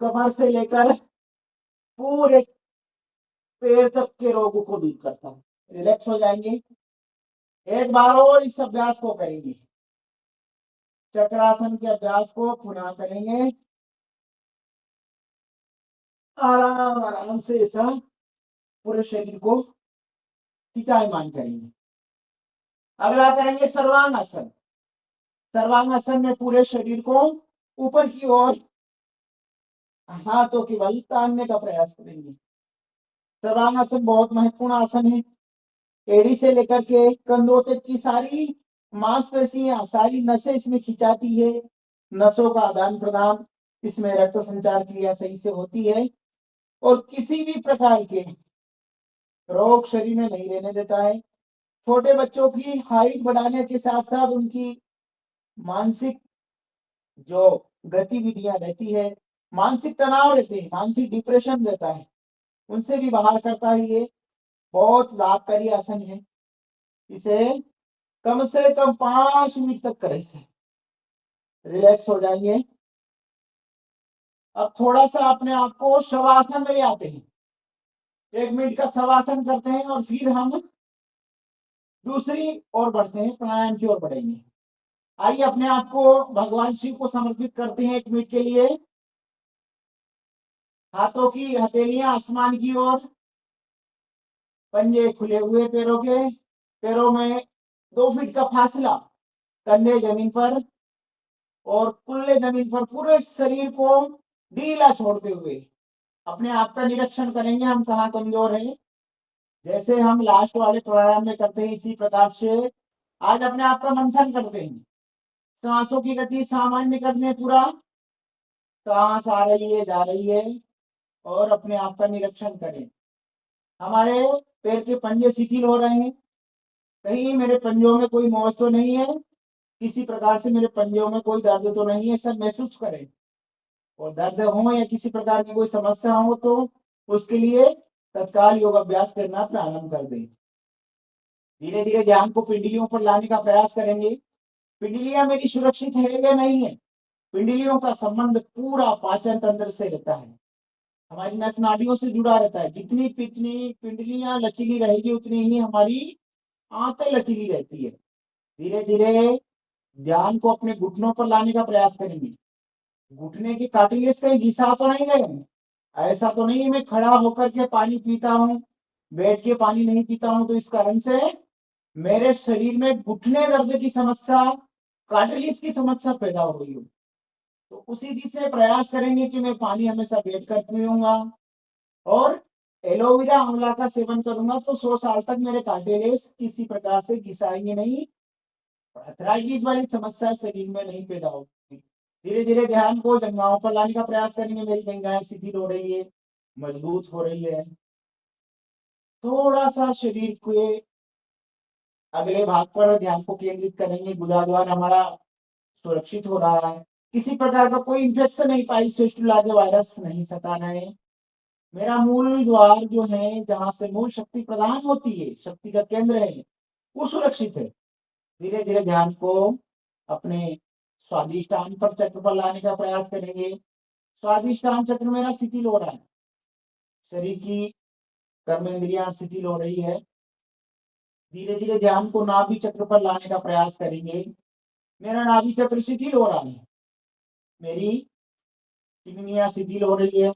कमर से लेकर पूरे पैर तक के रोगों को दूर करता है। रिलैक्स हो जाएंगे। एक बार और इस अभ्यास को करेंगे। चक्रासन के अभ्यास को पुनः करेंगे। आराम आराम से ऐसा पूरे शरीर को खिंचायमान करेंगे। अगला करेंगे सर्वांगासन। सर्वांगासन में पूरे शरीर को ऊपर की ओर हाथों के बल तानने का प्रयास करेंगे। सर्वांगासन बहुत महत्वपूर्ण आसन है। एड़ी से लेकर के कंधों तक की सारी मांसपेशियां, सारी नसें इसमें खिंचाती है। नसों का आदान प्रदान, इसमें रक्त संचार क्रिया सही से होती है और किसी भी प्रकार के रोग शरीर में नहीं रहने देता है। छोटे बच्चों की हाइट बढ़ाने के साथ साथ उनकी मानसिक जो गतिविधियां रहती है, मानसिक तनाव रहते हैं, मानसिक डिप्रेशन रहता है, उनसे भी बाहर करता है। ये बहुत लाभकारी आसन है। इसे कम से कम 5 मिनट तक करें। इसे रिलैक्स हो जाएंगे। अब थोड़ा सा अपने आप को शवासन में आते हैं। 1 मिनट का शवासन करते हैं और फिर हम दूसरी ओर बढ़ते हैं, प्राणायाम की ओर बढ़ेंगे। आइए अपने आप को भगवान शिव को समर्पित करते हैं 1 मिनट के लिए। हाथों की हथेलियां आसमान की ओर, पंजे खुले हुए पैरों के, पैरों में 2 फीट का फासला, कंधे जमीन पर और कुल्ले जमीन पर, पूरे शरीर को ढीला छोड़ते हुए अपने आप का निरीक्षण करेंगे हम कहाँ कमजोर हैं। जैसे हम लास्ट वाले प्राणायाम में करते हैं इसी प्रकार से आज अपने आप का मंथन करते हैं। सांसों की गति सामान्य करने, पूरा सांस आ रही है जा रही है और अपने आप का निरीक्षण करें। हमारे पैर के पंजे शिथिल हो रहे हैं, कहीं मेरे पंजों में कोई मौज तो नहीं है, किसी प्रकार से मेरे पंजों में कोई दर्द तो नहीं है, सब महसूस करें। और दर्द हो या किसी प्रकार की कोई समस्या हो तो उसके लिए तत्काल योग अभ्यास करना प्रारंभ कर दें। धीरे धीरे ध्यान को पिंडलियों पर लाने का प्रयास करेंगे। पिंडलियां मेरी सुरक्षित है या नहीं है। पिंडलियों का संबंध पूरा पाचन तंत्र से रहता है। हमारी नस नाड़ियों से जुड़ा रहता है। जितनी पितनी पिंडलियां लचीली रहेगी उतनी ही हमारी आंतें लचीली रहती है। धीरे धीरे ध्यान को अपने घुटनों पर लाने का प्रयास करेंगे। घुटने की कार्टिलेज कहीं घिसा तो नहीं गए? ऐसा तो नहीं मैं खड़ा होकर के पानी पीता हूँ, बैठ के पानी नहीं पीता हूँ तो इस कारण से मेरे शरीर में घुटने दर्द की समस्या, कार्टिलेज की समस्या पैदा हो गई हो। तो उसी रीति से प्रयास करेंगे कि मैं पानी हमेशा बैठ कर पीऊंगा और एलोवेरा आंवला का सेवन करूंगा तो 100 साल तक मेरे कार्टिलेज किसी प्रकार से घिसाएंगे नहीं, अर्थराइटिस वाली समस्या शरीर में नहीं पैदा होगी। धीरे धीरे ध्यान को जंघाओं पर लाने का प्रयास करेंगे। मेरी जंघाएं शिथिल हो रही है, मजबूत हो रही है। थोड़ा सा शरीर के अगले भाग पर ध्यान को केंद्रित करेंगे। गुदाद्वार हमारा सुरक्षित हो रहा है, किसी प्रकार का कोई इन्फेक्शन नहीं, पाइल्स फिस्टुला के वायरस नहीं सता रहे। मेरा मूल द्वार जो है, जहां से मूल शक्ति प्रदान होती है, शक्ति का केंद्र है, वो सुरक्षित है। धीरे धीरे ध्यान को अपने स्वादिष्टान पर चक्र पर लाने का प्रयास करेंगे। स्वादिष्टान चक्र मेरा शिथिल हो रहा है, शरीर की कर्मेंद्रियां शिथिल हो रही है। धीरे धीरे ध्यान को नाभि चक्र पर लाने का प्रयास करेंगे। मेरा नाभि चक्र शिथिल हो रहा है, मेरी किडनियां शिथिल हो रही है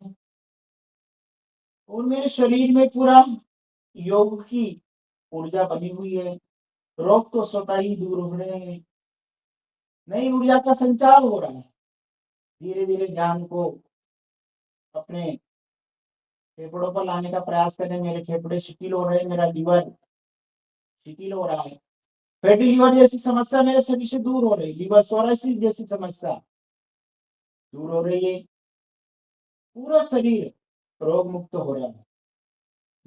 और मेरे शरीर में पूरा योग की ऊर्जा बनी हुई है। रोग तो स्वतः ही दूर हो रहे हैं, नई ऊर्जा का संचार हो रहा है। धीरे धीरे ध्यान को अपने फेफड़ों पर लाने का प्रयास करें। मेरे फेफड़े शिथिल हो रहे हैं, मेरा लीवर शिथिल हो रहा है। फैटी लीवर जैसी समस्या मेरे शरीर से दूर हो रही है। लीवर सोराइसिस जैसी समस्या दूर हो रही है। पूरा शरीर रोग मुक्त हो रहा है।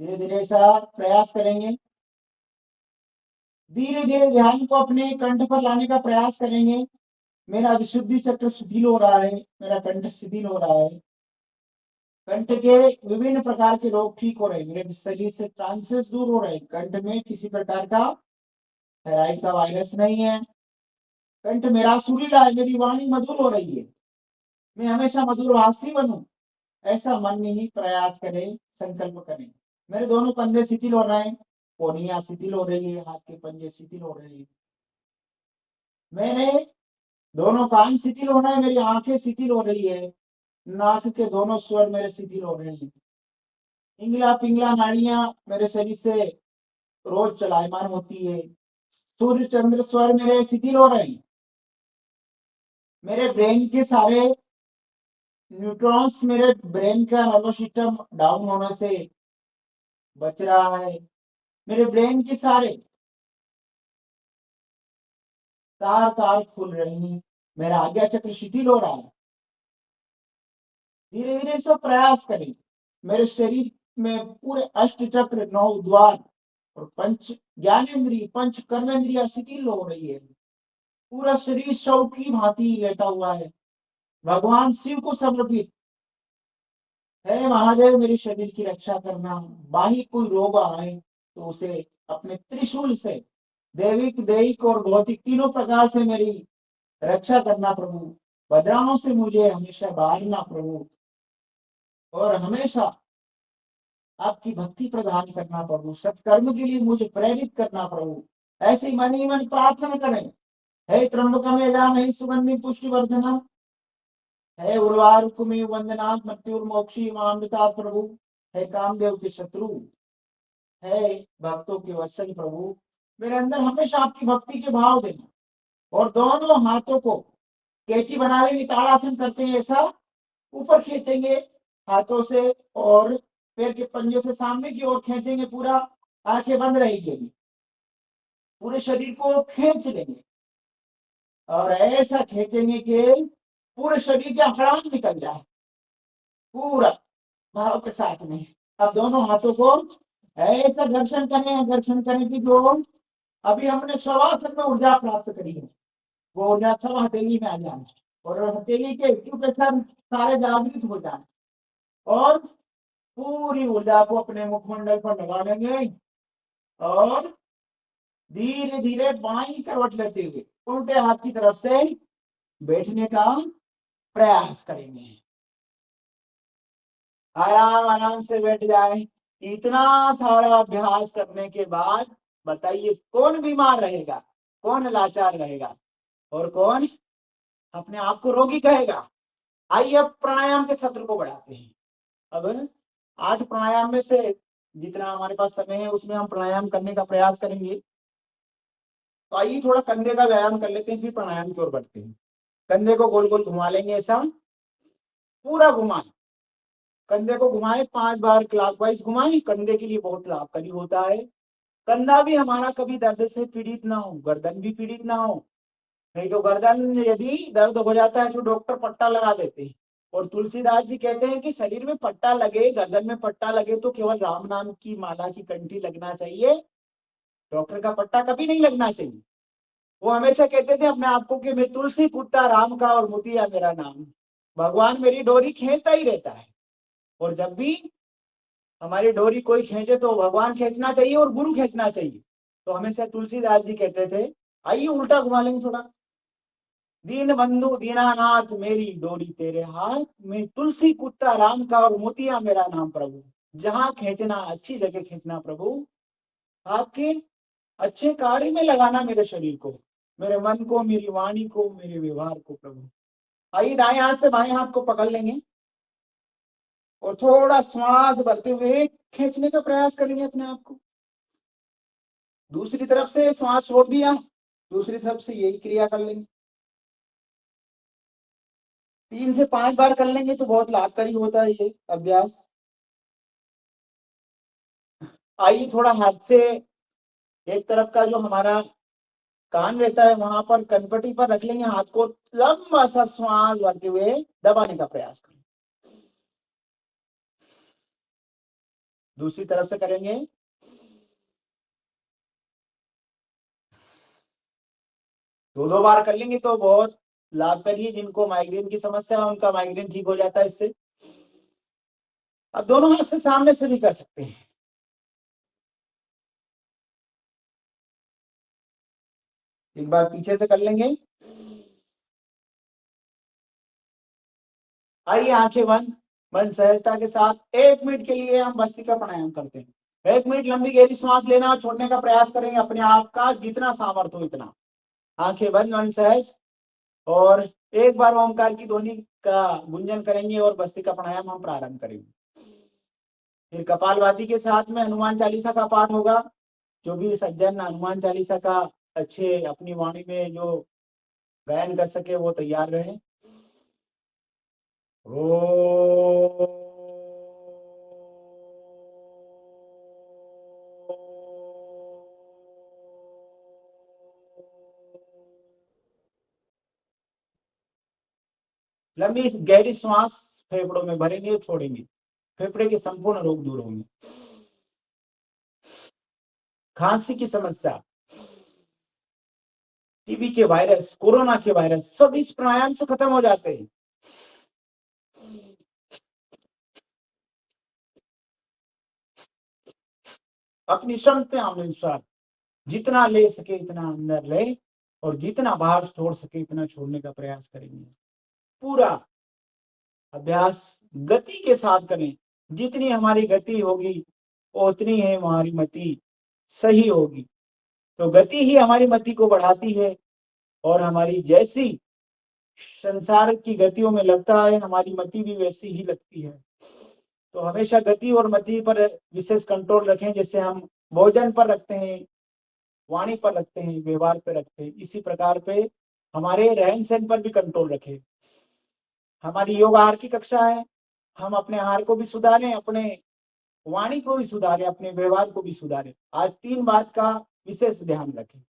धीरे धीरे ऐसा प्रयास करेंगे। धीरे धीरे ध्यान को अपने कंठ पर लाने का प्रयास करेंगे। मेरा विशुद्धि चक्र शिथिल हो रहा है, मेरा कंठ शिथिल हो रहा है। कंठ के विभिन्न प्रकार के रोग ठीक हो रहे हैं, मेरे शरीर से ट्रांसेस दूर हो रहे हैं। कंठ में किसी प्रकार का थायराइड का वायरस नहीं है। कंठ मेरा सुरीला है, मेरी वाणी मधुर हो रही है। मैं हमेशा मधुरभाषी बनूं, ऐसा मन में ही प्रयास करें, संकल्प करें। मेरे दोनों कंधे शिथिल हो रहे हैं, कोहनियां शिथिल हो रही है, हाथ के पंजे शिथिल हो रहे हैं। मेरे दोनों कान शिथिल हो रहे हैं, मेरी आंखें शिथिल हो रही है। नाक के दोनों स्वर मेरे शिथिल हो रहे हैं। इंगला पिंगला नाड़ियां मेरे शरीर से रोज चलायमान होती है। सूर्य चंद्र स्वर मेरे शिथिल हो रहे हैं। मेरे ब्रेन के सारे न्यूट्रॉन्स, मेरे ब्रेन का नर्वस सिस्टम डाउन होने से बच रहा है। मेरे ब्रेन के सारे तार तार खुल रहे हैं। मेरा आज्ञा चक्र शिथिल हो रहा है। धीरे धीरे सब प्रयास करें। मेरे शरीर में पूरे अष्ट चक्र, नौ द्वार और पंच ज्ञानेन्द्रिय, पंच कर्मेंद्रिया शिथिल हो रही है। पूरा शरीर शव की भांति लेटा हुआ है, भगवान शिव को समर्पित है। महादेव मेरे शरीर की रक्षा करना। बाही कोई रोग आए तो उसे अपने त्रिशूल से, दैविक दैहिक और भौतिक तीनों प्रकार से मेरी रक्षा करना प्रभु। बदरानों से मुझे हमेशा बाहरना प्रभु, और हमेशा आपकी भक्ति प्रदान करना प्रभु। सत्कर्म के लिए मुझे प्रेरित करना प्रभु। ऐसी मन ही मन प्रार्थना करें। हे त्र्यंबकम यजामहे सुगंधिं पुष्टिवर्धनम्, हे उर्वारुकमिव वंदनात् मृत्युर्मोक्षीयमामृतात् प्रभु। हे कामदेव के शत्रु, हे भक्तों के वत्सल प्रभु, मेरे अंदर हमेशा आपकी भक्ति के भाव देना। और दोनों हाथों को कैची बना लेंगे, ताड़ासन करते हैं ऐसा, ऊपर खींचेंगे हाथों से और पैर के पंजे से सामने की ओर खींचेंगे। पूरा आंखें बंद रहेगी, पूरे शरीर को खींच लेंगे और ऐसा खींचेंगे कि पूरे शरीर के अकड़ान निकल जाए, पूरा भाव के साथ में। अब दोनों हाथों को ऐसा घर्षण करें कि जो अभी हमने शवासन में ऊर्जा प्राप्त करी है, वो ऊर्जा सब हथेली में आ जाए और हथेली के प्रेशर सारे जागृत हो जाए और पूरी ऊर्जा को अपने मुखमंडल पर लगा लेंगे और धीरे धीरे बाईं करवट लेते हुए उल्टे हाथ की तरफ से बैठने का प्रयास करेंगे। आराम आराम से बैठ जाए। इतना सारा अभ्यास करने के बाद बताइए कौन बीमार रहेगा, कौन लाचार रहेगा, और कौन अपने आप को रोगी कहेगा। आइए अब प्राणायाम के सत्र को बढ़ाते हैं। अब 8 प्राणायाम में से जितना हमारे पास समय है उसमें हम प्राणायाम करने का प्रयास करेंगे। तो आइए थोड़ा कंधे का व्यायाम कर लेते हैं, फिर प्राणायाम की ओर बढ़ते हैं। कंधे को गोल गोल घुमा लेंगे, ऐसा पूरा घुमा, कंधे को घुमाए 5 बार क्लॉकवाइज घुमाए। कंधे के लिए बहुत लाभकारी होता है। कंधा भी हमारा कभी दर्द से पीड़ित ना हो, गर्दन भी पीड़ित ना हो। नहीं तो गर्दन यदि दर्द हो जाता है तो डॉक्टर पट्टा लगा देते हैं। और तुलसीदास जी कहते हैं कि शरीर में पट्टा लगे, गर्दन में पट्टा लगे तो केवल राम नाम की माला की कंठी लगना चाहिए, डॉक्टर का पट्टा कभी नहीं लगना चाहिए। वो हमेशा कहते थे अपने आप को कि मैं तुलसी पुत्ता राम का और मोतिया मेरा नाम। भगवान मेरी डोरी खींचता ही रहता है, और जब भी हमारी डोरी कोई खींचे तो भगवान खींचना चाहिए और गुरु खींचना चाहिए। तो हमेशा तुलसीदास जी कहते थे। आइए उल्टा घुमा लेंगे थोड़ा। दीन बंधु दीनानाथ मेरी डोरी तेरे हाथ में, तुलसी कुत्ता राम का और मोतिया मेरा नाम प्रभु। जहां खींचना अच्छी जगह खींचना प्रभु, आपके अच्छे कार्य में लगाना मेरे शरीर को, मेरे मन को, मेरी वाणी को, मेरे व्यवहार को प्रभु। आइए दाएं हाथ से बाएं हाथ को पकड़ लेंगे और थोड़ा श्वास भरते हुए खींचने का प्रयास करेंगे अपने आप को। दूसरी तरफ से श्वास छोड़ दिया, दूसरी तरफ से यही क्रिया कर लेंगे। 3 से 5 बार कर लेंगे तो बहुत लाभकारी होता है ये अभ्यास। आइए थोड़ा हाथ से एक तरफ का जो हमारा कान रहता है वहां पर कनपट्टी पर रख लेंगे, हाथ को लंबा सा श्वास भरते हुए दबाने का प्रयास करें। दूसरी तरफ से करेंगे। दो बार कर लेंगे तो बहुत लाभकारी है। जिनको माइग्रेन की समस्या है उनका माइग्रेन ठीक हो जाता है इससे। अब दोनों हाथ से सामने से भी कर सकते हैं। एक बार पीछे से कर लेंगे। आइए आंखें बंद, मन सहजता के साथ 1 मिनट के लिए हम भस्त्रिका प्राणायाम करते हैं। 1 मिनट लंबी गहरी सांस लेना और छोड़ने का प्रयास करेंगे अपने आप का जितना सामर्थ्य हो इतना। आंखें बंद, मन सहज, और एक बार ओंकार की ध्वनि का गुंजन करेंगे और भस्त्रिका प्राणायाम हम प्रारंभ करेंगे। फिर कपालभाति के साथ में हनुमान चालीसा का पाठ होगा। जो भी सज्जन हनुमान चालीसा का अच्छे अपनी वाणी में जो गायन कर सके वो तैयार रहे। ओ लंबी गहरी श्वास फेफड़ों में भरेंगे और छोड़ेंगे। फेफड़े के संपूर्ण रोग दूर होंगे। खांसी की समस्या, टीबी के वायरस, कोरोना के वायरस सब इस प्राणायाम से खत्म हो जाते हैं। अपनी क्षमता अनुसार जितना ले सके इतना अंदर ले, और जितना बाहर छोड़ सके इतना छोड़ने का प्रयास करेंगे। पूरा अभ्यास गति के साथ करें। जितनी हमारी गति होगी उतनी है हमारी मति सही होगी। तो गति ही हमारी मति को बढ़ाती है, और हमारी जैसी संसार की गतियों में लगता है हमारी मति भी वैसी ही लगती है। तो हमेशा गति और मति पर विशेष कंट्रोल रखें, जैसे हम भोजन पर रखते हैं, वाणी पर रखते हैं, व्यवहार पर रखते हैं, इसी प्रकार पे हमारे रहन सहन पर भी कंट्रोल रखें। हमारी योग आहार की कक्षा है, हम अपने आहार को भी सुधारें, अपने वाणी को भी सुधारें, अपने व्यवहार को भी सुधारें। आज 3 बात का विशेष ध्यान रखें।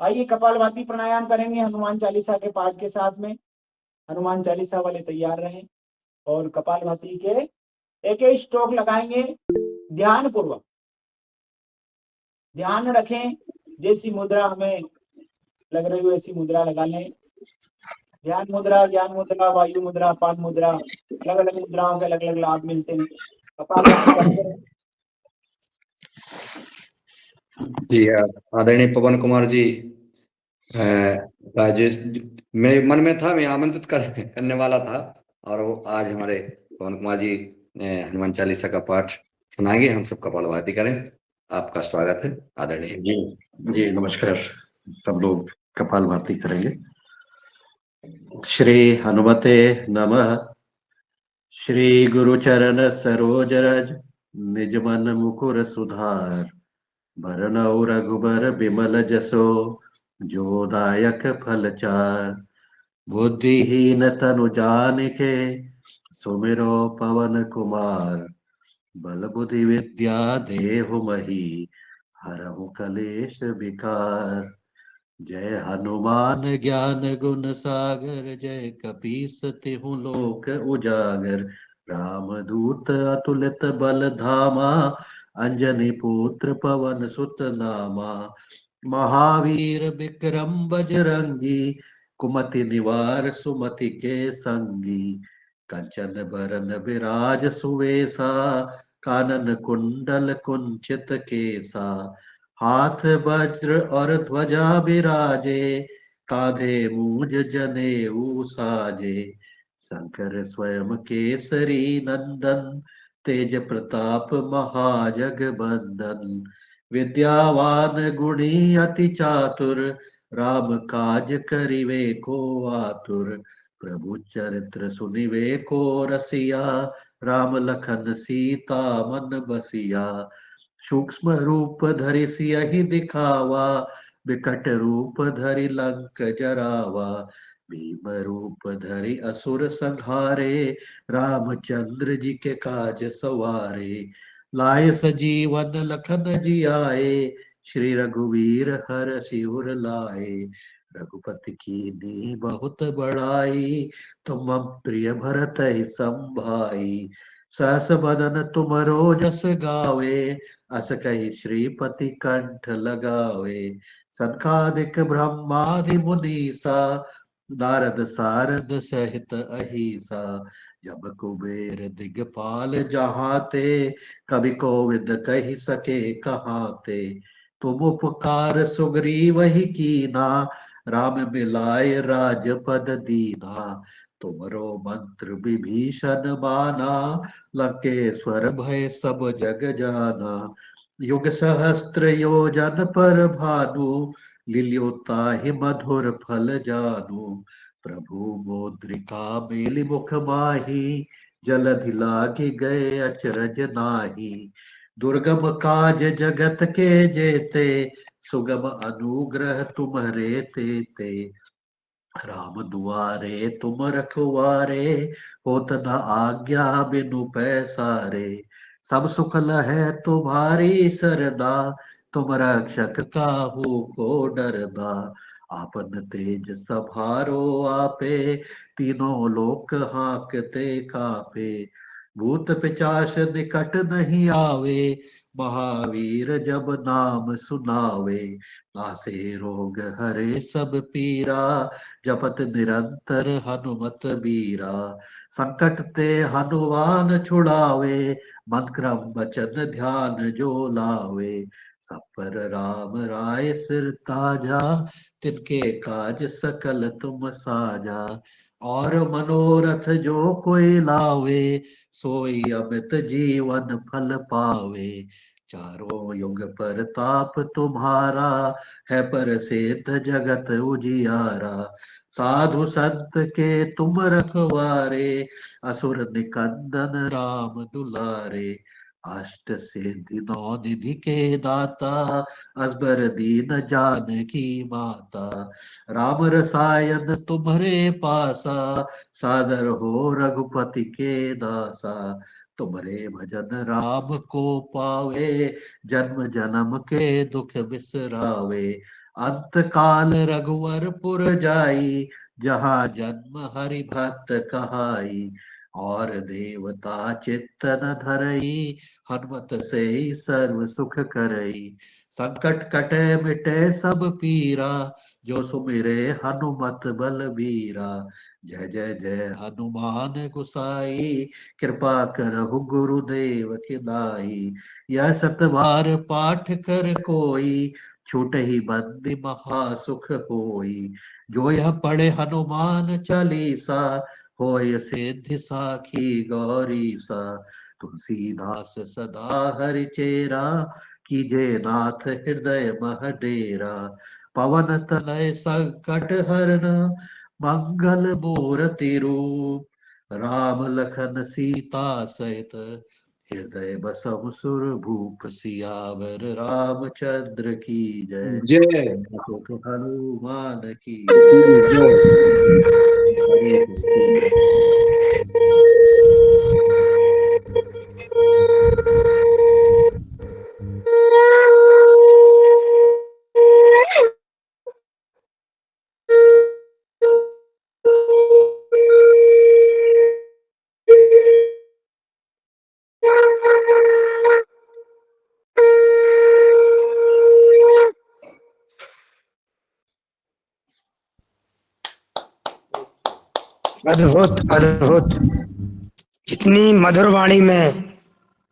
आइए कपालभाति प्राणायाम करेंगे हनुमान चालीसा के पाठ के साथ में। हनुमान चालीसा वाले तैयार रहें और कपालभाति के एक एक स्ट्रोक लगाएंगे ध्यान पूर्वक। ध्यान रखें, जैसी मुद्रा हमें लग रही हो ऐसी मुद्रा लगा लें। ध्यान मुद्रा, ज्ञान मुद्रा, वायु मुद्रा, पान मुद्रा, अलग अलग मुद्राओं के अलग अलग लाभ मिलते हैं। कपालभाति करते रहें। जी आदरणीय पवन कुमार जी, राजेश मेरे मन में था, मैं आमंत्रित करने वाला था, और वो आज हमारे पवन कुमार जी हनुमान चालीसा का पाठ सुनाएंगे। हम सब कपाल भाती करें। आपका स्वागत है आदरणीय। जी जी नमस्कार। सब लोग कपाल भारती करेंगे। श्री हनुमते नमः। श्री गुरु चरण सरोज रज निज मन मुकुर सुधार। भरनौ रघुबर बिमल जसो जो दायक फल चार। बुद्धिहीन तनु जानिके सुमिरो पवन कुमार। बल बुद्धि विद्या देहु मही हरहु कलेश विकार। जय हनुमान ज्ञान गुण सागर जय कपीस तिहु लोक उजागर। रामदूत अतुलित बल धामा अंजनी पुत्र पवन सुत नामा। महावीर विक्रम बजरंगी कुमति निवार सुमति के संगी। कंचन बरन विराज सुवेसा कानन कुंडल कुंचित केसा। हाथ वज्र और ध्वजा विराजे कांधे मूज जनेऊ साजे। शंकर स्वयं केसरी नंदन तेज प्रताप महाजगबंदन। विद्यावान गुणी अति चातुर राम काज करिवे को आतुर। प्रभु चरित्र सुनिवे को रसिया राम लखन सीता मन बसिया। सूक्ष्म रूप धरि सियहि दिखावा विकट रूप धरि लंक जरावा। भीम रूप धरि असुर संहारे रामचंद्र जी के काज सवारे। लाए सजीवन लखन जियाए श्री रघुवीर हर शिवर लाए। रघुपति कीन्ही बहुत बड़ाई तुम प्रिय भरत संभाई। सहस बदन तुमरो जस गावे अस कहि श्रीपति कंठ लगावे। सनकादिक ब्रह्मादि मुनीसा नारद सारद सहित अहिसा। जब कुबेर दिगपाल जहाते कवि कोविद कहि सके कहाते। तुम उपकार सुग्रीव ही कीना राम मिलाए राजपद दीना। तुमरो मंत्र विभीषण माना लंकेश्वर भय सब जग जाना। युग सहस्त्र योजन पर भानु लिलियो ताहि मधुर फल जानू। प्रभु मुद्रिका मेलि मुख माही जलधि लागी गए अचरज नाही। दुर्गम काज जगत के जेते सुगम अनुग्रह तुम्हरे तेते। राम दुआरे तुम रखवारे होत न आज्ञा बिनु पैसारे। सब सुख लहै तुम्हारी सरदा तुम रक्षक काहू को डरदा। आपन तेज सभारो आपे तीनों लोक हांकते कापे। भूत पिचास निकट नहीं आवे महावीर जब नाम सुनावे। नासे रोग हरे सब पीरा जपत निरंतर हनुमत बीरा। संकट ते हनुमान छुड़ावे मन क्रम वचन ध्यान जो लावे। सब पर राम राय सिर ताजा तिनके काज सकल तुम साजा। और मनोरथ जो कोई लावे सोई अमित जीवन फल पावे। चारों युग परताप तुम्हारा है प्रसिद्ध जगत उजियारा। साधु संत के तुम रखवारे असुर निकंदन राम दुलारे। अष्ट सिद्धि नौ निधि के दाता असबर दीन जानकी माता। राम रसायन तुम्हरे पासा सादर हो रघुपति के दासा। तुमरे भजन राम को पावे जन्म जन्म के दुख बिसरावे। अंत काल रघुवर पुर जाई जहाँ जन्म हरि भक्त कहाई। और देवता चित्त न धरई हनुमत से सर्व सुख करई। संकट कटे मिटे सब पीरा जो सुमिरे हनुमत बलबीरा। जय जय जय हनुमान गुसाई कृपा करहु गुरुदेव की नाई। यह सत बार पाठ कर कोई छूटहि बंदी महा सुख होई। जो यह पढ़े हनुमान चालीसा होय सिद्धि साखी गौरी सा, तुलसीदास सदा हरि चेरा, कीजे नाथ हृदय मह डेरा, पवन तनय संकट हरना, मंगल मूर्ति रूप, राम लखन सीता सहित हृदय बसहु सुर भूप, सियावर रामचंद्र की जय, जय सुख हनुमान की जय। गणेश की जय। अद्भुत अद्भुत। जितनी मधुर वाणी में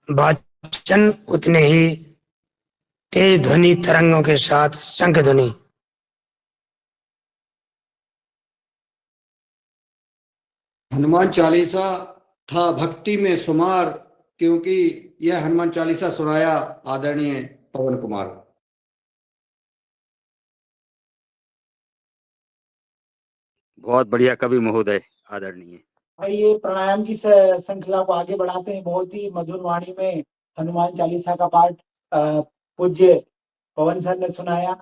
वाचन, उतने ही तेज ध्वनि तरंगों के साथ शंख ध्वनि। हनुमान चालीसा था भक्ति में शुमार, क्योंकि यह हनुमान चालीसा सुनाया आदरणीय पवन कुमार। बहुत बढ़िया कवि महोदय आदरणीय। आइए प्राणायाम की श्रृंखला को आगे बढ़ाते हैं। बहुत ही मधुर वाणी में हनुमान चालीसा का पाठ पूज्य पवन सर ने सुनाया।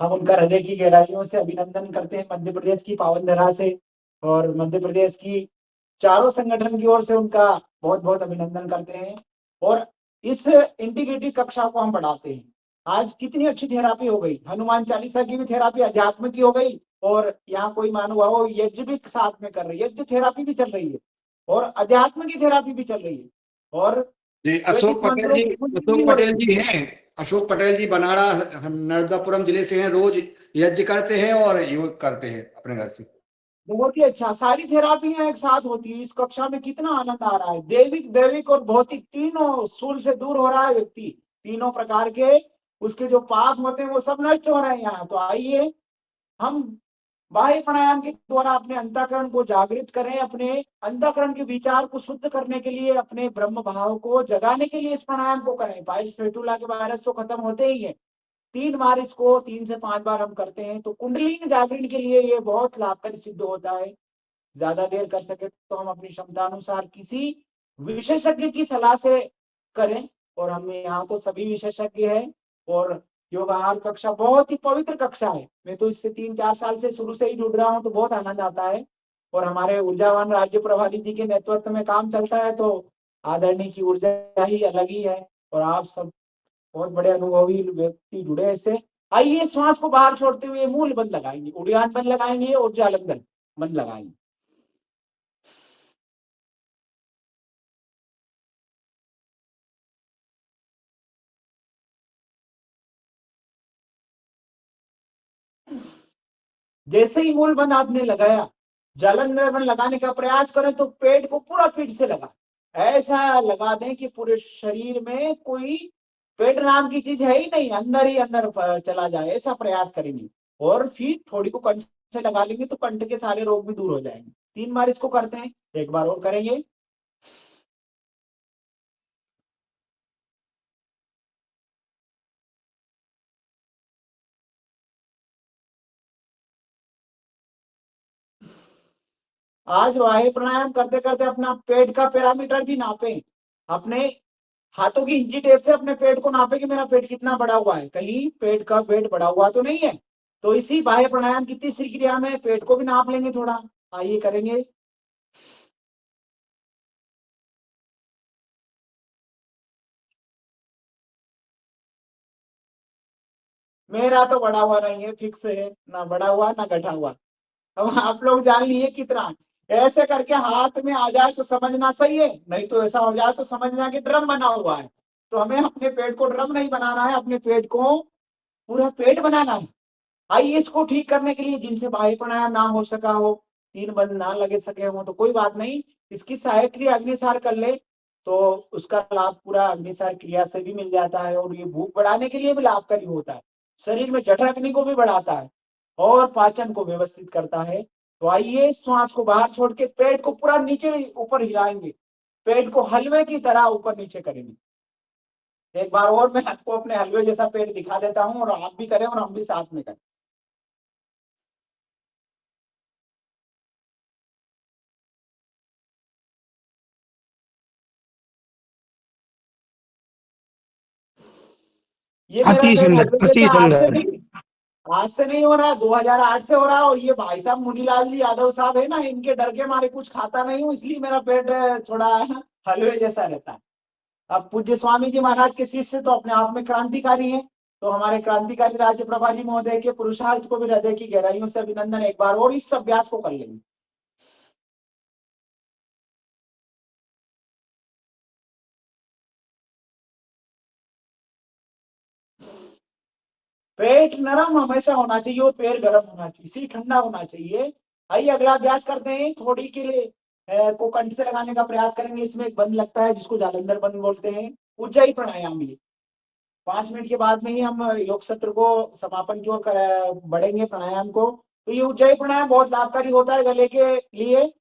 हम उनका हृदय की गहराइयों से अभिनंदन करते हैं, मध्य प्रदेश की पावन धरा से और मध्य प्रदेश की चारों संगठन की ओर से उनका बहुत बहुत अभिनंदन करते हैं। और इस इंटीग्रेटिव कक्षा को हम बढ़ाते हैं। आज कितनी अच्छी थेरापी हो गई, हनुमान चालीसा की भी थेरापी अध्यात्म की हो गई, और यहाँ कोई महानुभाव यज्ञ भी साथ में कर रही है, यज्ञ थेरापी भी चल रही है और अध्यात्म की थेरापी भी चल रही है। और जी अशोक पटेल जी, अशोक पटेल जी हैं, अशोक पटेल जी बनाड़ा नर्मदापुरम जिले से हैं। रोज यज्ञ करते हैं और योग करते हैं अपने घर से। बहुत ही अच्छा, सारी थेरापियां एक साथ होती है। इस कक्षा में कितना आनंद आ रहा है। दैविक दैविक और भौतिक तीनों सूल से दूर हो रहा है व्यक्ति। तीनों प्रकार के उसके जो पाप होते हैं वो सब नष्ट हो रहे हैं यहाँ। तो आइए हम बाह्य प्राणायाम के द्वारा अपने अंतःकरण को जागृत करें, अपने अंतःकरण के विचार को शुद्ध करने के लिए, अपने ब्रह्म भाव को जगाने के लिए इस प्राणायाम को करें। 22 फेटुला के वायरस तो खत्म होते ही है। 3 बार इसको 3 से 5 बार हम करते हैं तो कुंडलिनी जागरण के लिए ये बहुत लाभकारी सिद्ध होता है। ज्यादा देर कर सके तो हम अपनी क्षमता अनुसार किसी विशेषज्ञ की सलाह से करें। और हम यहाँ तो सभी विशेषज्ञ हैं। और योगाहार कक्षा बहुत ही पवित्र कक्षा है। मैं तो इससे 3-4 साल से शुरू से ही जुड़ रहा हूँ, तो बहुत आनंद आता है। और हमारे ऊर्जावान राज्य प्रभारी जी के नेतृत्व में काम चलता है, तो आदरणीय की ऊर्जा ही अलग ही है। और आप सब बहुत बड़े अनुभवी व्यक्ति जुड़े इससे। आइए श्वास को बाहर छोड़ते हुए मूल बंद लगाएंगे, उड़ियान बंद लगाएंगे और जालंधर बंद लगाएंगे। जैसे ही मूल बंद आपने लगाया, जालंधर बंद लगाने का प्रयास करें तो पेट को पूरा फिट से लगा, ऐसा लगा दें कि पूरे शरीर में कोई पेट नाम की चीज है ही नहीं, अंदर ही अंदर चला जाए, ऐसा प्रयास करेंगे। और फिर थोड़ी को कंठ से लगा लेंगे तो कंठ के सारे रोग भी दूर हो जाएंगे। 3 बार इसको करते हैं, एक बार और करेंगे। आज वायु प्राणायाम करते करते अपना पेट का पैरामीटर भी नापें। अपने हाथों की इंची टेप से अपने पेट को नापे कि मेरा पेट कितना बड़ा हुआ है, कहीं पेट का पेट बड़ा हुआ तो नहीं है। तो इसी बाह्य प्राणायाम की तीसरी क्रिया में पेट को भी नाप लेंगे थोड़ा। आइए करेंगे। मेरा तो बड़ा हुआ नहीं है, फिक्स है, ना बड़ा हुआ ना घटा हुआ। अब आप लोग जान लिए कितना। ऐसे करके हाथ में आ जाए तो समझना सही है, नहीं तो ऐसा हो जाए तो समझना कि ड्रम बना हुआ है। तो हमें अपने पेट को ड्रम नहीं बनाना है, अपने पेट को पूरा पेट बनाना है। आइए इसको ठीक करने के लिए, जिनसे बाह्य प्राणायाम ना हो सका हो, 3 बंद ना लगे सके हो, तो कोई बात नहीं, इसकी सहायक क्रिया अग्निसार कर ले तो उसका लाभ पूरा अग्निसार क्रिया से भी मिल जाता है। और ये भूख बढ़ाने के लिए भी लाभकारी होता है, शरीर में जठराग्नि को भी बढ़ाता है और पाचन को व्यवस्थित करता है। तो आइए श्वास को बाहर छोड़ के पेट को पूरा नीचे ऊपर हिलाएंगे, पेट को हलवे की तरह ऊपर नीचे करेंगे। एक बार और मैं आपको अपने हलवे जैसा पेट दिखा देता हूं और आप भी करें और हम भी साथ में करें। ये मेरा अति पेट सुंदर, हलवे अति जैसा सुंदर। आज से नहीं हो रहा, 2008 से हो रहा है। और ये भाई साहब मुनीलाल जी यादव साहब है ना, इनके डर के मारे कुछ खाता नहीं हूँ, इसलिए मेरा पेट थोड़ा हलवे जैसा रहता है। अब पूज्य स्वामी जी महाराज के शिष्य तो अपने आप में क्रांतिकारी हैं, तो हमारे क्रांतिकारी राज्य प्रभारी महोदय के पुरुषार्थ को भी हृदय की गहराइयों से अभिनंदन। एक बार और इस अभ्यास को कर लेंगे। पेट नरम हमेशा होना चाहिए और पैर गर्म होना चाहिए, सिर ठंडा होना चाहिए। आइए अगला अभ्यास करते हैं। थोड़ी के लिए को कंठ से लगाने का प्रयास करेंगे। इसमें एक बंद लगता है जिसको जालंधर बंद बोलते हैं, उज्जाई प्राणायाम। ये 5 मिनट के बाद में ही हम योग सत्र को समापन की ओर बढ़ेंगे प्राणायाम को। तो ये उज्जाई प्राणायाम बहुत लाभकारी होता है गले के लिए।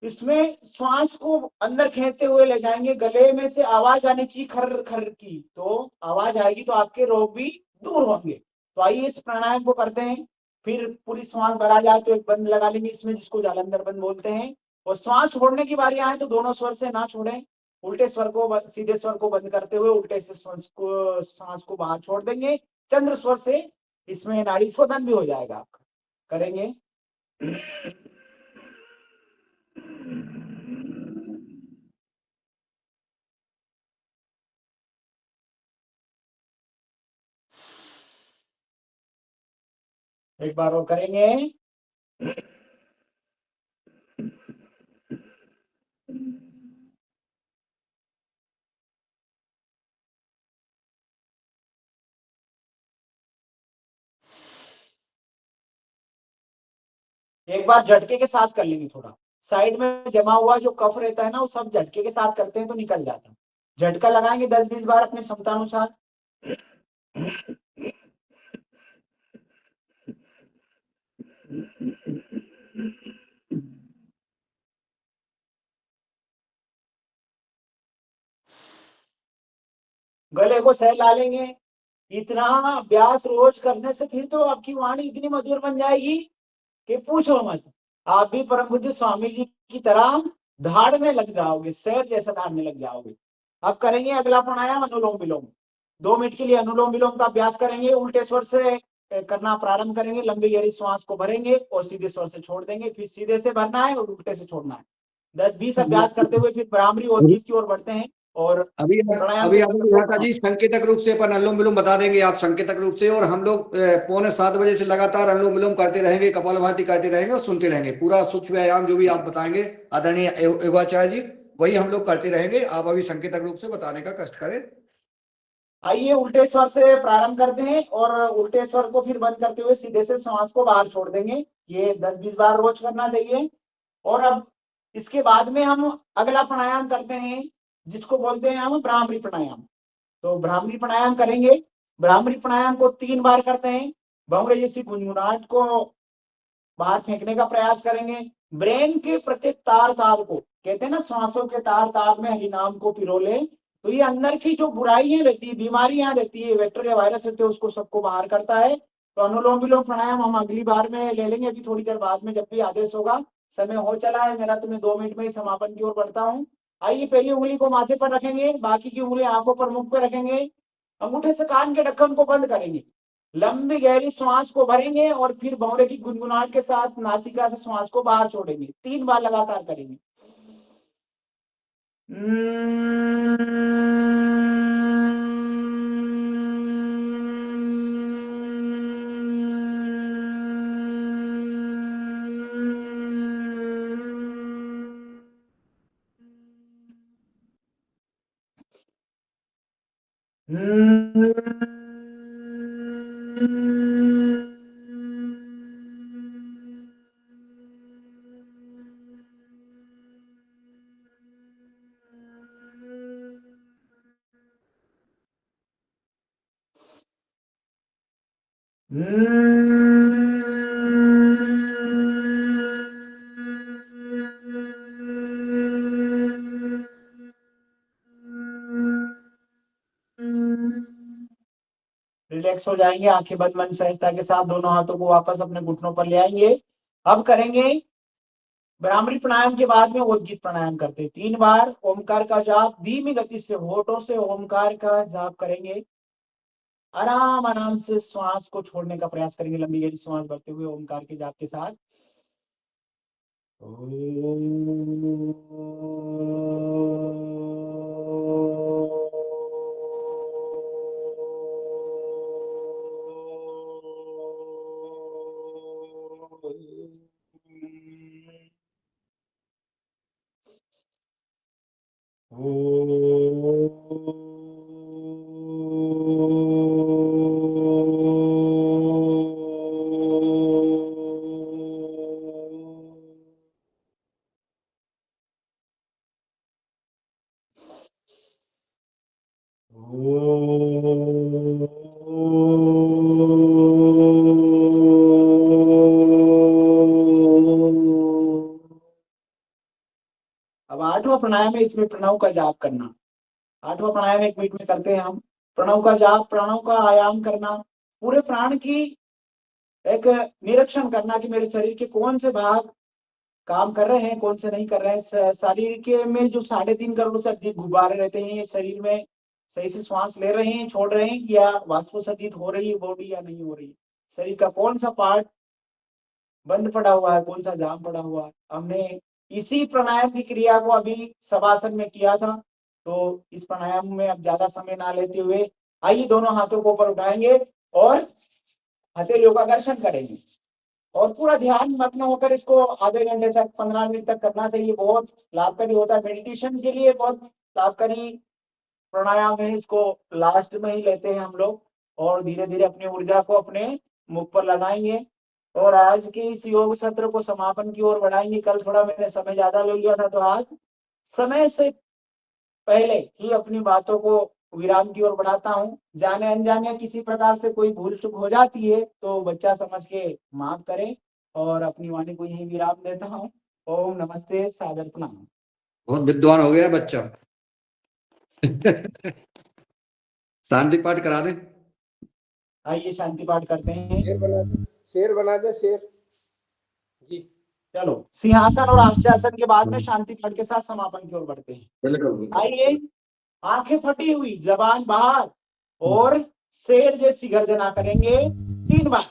इसमें श्वास को अंदर खींचते हुए ले जाएंगे, गले में से आवाज आनी चाहिए खर खर की, तो आवाज आएगी तो आपके रोग भी दूर होंगे। तो आइए इस प्राणायाम को करते हैं। फिर पूरी श्वास भरा जाए तो एक बंद लगा लेंगे इसमें, जिसको जालंधर बंद बोलते हैं। और श्वास छोड़ने की बारी आए तो दोनों स्वर से ना छोड़ें, उल्टे स्वर को सीधे स्वर को बंद करते हुए उल्टे से सांस को बाहर छोड़ देंगे। चंद्र स्वर से इसमें नाड़ी शोधन भी हो जाएगा। आपका करेंगे। एक बार और करेंगे। एक बार झटके के साथ कर लेंगे। थोड़ा साइड में जमा हुआ जो कफ रहता है ना, वो सब झटके के साथ करते हैं तो निकल जाता है। झटका लगाएंगे 10-20 बार अपने क्षमतानुसार। गले को सहला लेंगे। इतना अभ्यास रोज करने से फिर तो आपकी वाणी इतनी मधुर बन जाएगी कि पूछो मत। आप भी परम पूज्य स्वामी जी की तरह धाड़ने लग जाओगे, शेर जैसा धाड़ने लग जाओगे। अब करेंगे अगला प्राणायाम अनुलोम विलोम। 2 मिनट के लिए अनुलोम विलोम का अभ्यास करेंगे। उल्टे स्वर से करना प्रारंभ करेंगे। लंबी गहरी श्वास को भरेंगे और सीधे स्वर से छोड़ देंगे। फिर सीधे से भरना है और उल्टे से छोड़ना है। 10-20 अभ्यास करते हुए फिर भ्रामरी और गीत की ओर बढ़ते हैं। और अभी प्राणायाम अभी के आपको माता जी संकेतक रूप से अपन अनुलोम विलोम बता देंगे, आप संकेतक रूप से, और हम लोग 6:45 से लगातार अनुलोम विलोम करते रहेंगे, कपालभाति करते रहेंगे और सुनते रहेंगे। पूरा सूक्ष्म व्यायाम जो भी आप बताएंगे आदरणीय योगाचार्य जी, वही हम लोग करते रहेंगे। आप अभी संकेतक रूप से बताने का कष्ट करें। आइए उल्टे स्वर से प्रारंभ करते हैं और उल्टे स्वर को फिर बंद करते हुए सीधे से श्वास को बाहर छोड़ देंगे। ये 10-20 बार रोज करना चाहिए। और अब इसके बाद में हम अगला प्राणायाम करते हैं जिसको बोलते हैं हम भ्रामरी प्राणायाम। तो भ्रामरी प्राणायाम करेंगे। भ्रामरी प्राणायाम को 3 बार करते हैं। भंवरे जैसी गुनगुनाहट को बाहर फेंकने का प्रयास करेंगे। ब्रेन के प्रत्येक तार तार को, कहते हैं ना श्वासों के तार तार में हरिनाम को पिरोले, तो ये अंदर की जो बुराइयां रहती है, बीमारियां रहती है, वेक्टर या वायरस रहते हैं, उसको सबको बाहर करता है। तो अनुलोम विलोम प्राणायाम हम अगली बार में ले लेंगे, अभी थोड़ी देर बाद में जब भी आदेश होगा। समय हो चला है मेरा, तो मैं 2 मिनट में ही समापन की ओर बढ़ता हूँ। आइए पहली उंगली को माथे पर रखेंगे, बाकी की उंगली आंखों पर मुख पर रखेंगे। अंगूठे से कान के ढक्कन को बंद करेंगे। लंबी गहरी श्वास को भरेंगे और फिर भौरे की गुनगुनाहट के साथ नासिका से श्वास को बाहर छोड़ेंगे। 3 बार लगातार करेंगे। रिलैक्स हो जाएंगे, आंखें बंद मन सहजता के साथ दोनों हाथों को वापस अपने घुटनों पर ले आएंगे। अब करेंगे भ्रामरी प्राणायाम के बाद में उद्गीत प्राणायाम करते 3 बार ओमकार का जाप धीमी गति से होठों से ओमकार का जाप करेंगे। आराम आराम से श्वास को छोड़ने का प्रयास करेंगे, लंबी गहरी श्वास भरते हुए ओमकार के जाप के साथ। अब 8वां प्राणायाम है, इसमें प्रणव का जाप करना। 8वां प्राणायाम 1 मिनट में करते हैं हम। प्रणव का जाप, प्रणव का आयाम करना, पूरे प्राण की एक निरीक्षण करना कि मेरे शरीर के कौन से भाग काम कर रहे हैं, कौन से नहीं कर रहे हैं। शरीर के में जो 3.5 करोड़ से अधिक गुब्बारे रहते हैं, ये शरीर में सही से श्वास ले रहे हैं, छोड़ रहे हैं, या वाष्पोत्सर्जित हो रही है बॉडी या नहीं हो रही है। शरीर का कौन सा पार्ट बंद पड़ा हुआ है, कौन सा जाम पड़ा हुआ है। हमने इसी प्राणायाम की क्रिया को अभी शवासन में किया था, तो इस प्राणायाम में अब ज्यादा समय ना लेते हुए आइए दोनों हाथों को ऊपर उठाएंगे और हथेलियों का घर्षण करेंगे और पूरा ध्यान मग्न होकर इसको आधे घंटे तक 15 मिनट तक करना चाहिए। बहुत लाभकारी होता है, मेडिटेशन के लिए बहुत लाभकारी प्राणायाम है। इसको लास्ट में ही लेते हैं हम लोग और धीरे धीरे अपनी ऊर्जा को अपने मुख पर लगाएंगे और आज के इस योग सत्र को समापन की ओर बढ़ाएंगे। कल थोड़ा मैंने समय ज्यादा ले लिया था, तो आज समय से पहले ही अपनी बातों को विराम की ओर बढ़ाता हूँ। जाने अनजाने किसी प्रकार से कोई भूल चूक हो जाती है तो बच्चा समझ के माफ करें और अपनी वाणी को यही विराम देता हूँ। ओम नमस्ते, सादर प्रणाम। बहुत विद्वान हो गया बच्चा। शांति पाठ करा दे। आइए शांति पाठ करते हैं। शेर बना दे शेर जी। चलो सिंहासन और आश्वासन के बाद में शांति पाठ के साथ समापन की ओर बढ़ते हैं। बिल्कुल। आइए, आंखें फटी हुई, जबान बाहर और शेर जैसी गर्जना करेंगे 3 बार।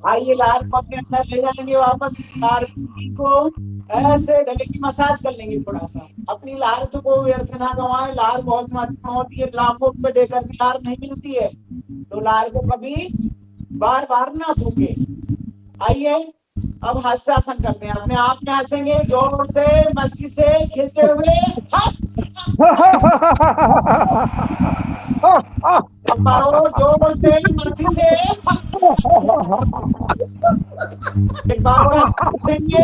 आइए लार को अपने अंदर ले जाएंगे वापस। लार को ऐसे गले की मसाज कर लेंगे थोड़ा सा। अपनी लार को व्यर्थ ना गवाएं, लार बहुत महत्वपूर्ण होती है। लाखों रुपए देकर भी लार नहीं मिलती है, तो लार को कभी बार बार ना थूके। आइए अब हास्यासन करते हैं। अपने आप में हंसेंगे जोर से, मस्ती से, खिलते हुए। जोर से, मस्ती से एक बार और हंसेंगे।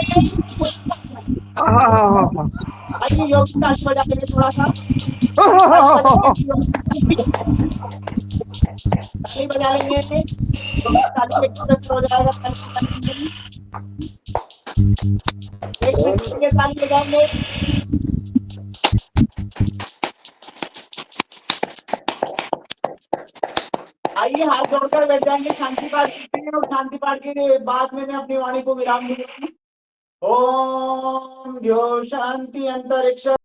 आइए योग स्टार्ट बजा लेंगे थोड़ा सा। ताली बजा लेंगे, हो जाएगा। एक मिनट के ताली बजाएंगे। आइए हाथ जोड़कर बैठ जाएंगे, शांति पाठ करते हैं और शांति पाठ के बाद में मैं अपनी वाणी को विराम दूंगा। ओम जो शांति अंतरिक्ष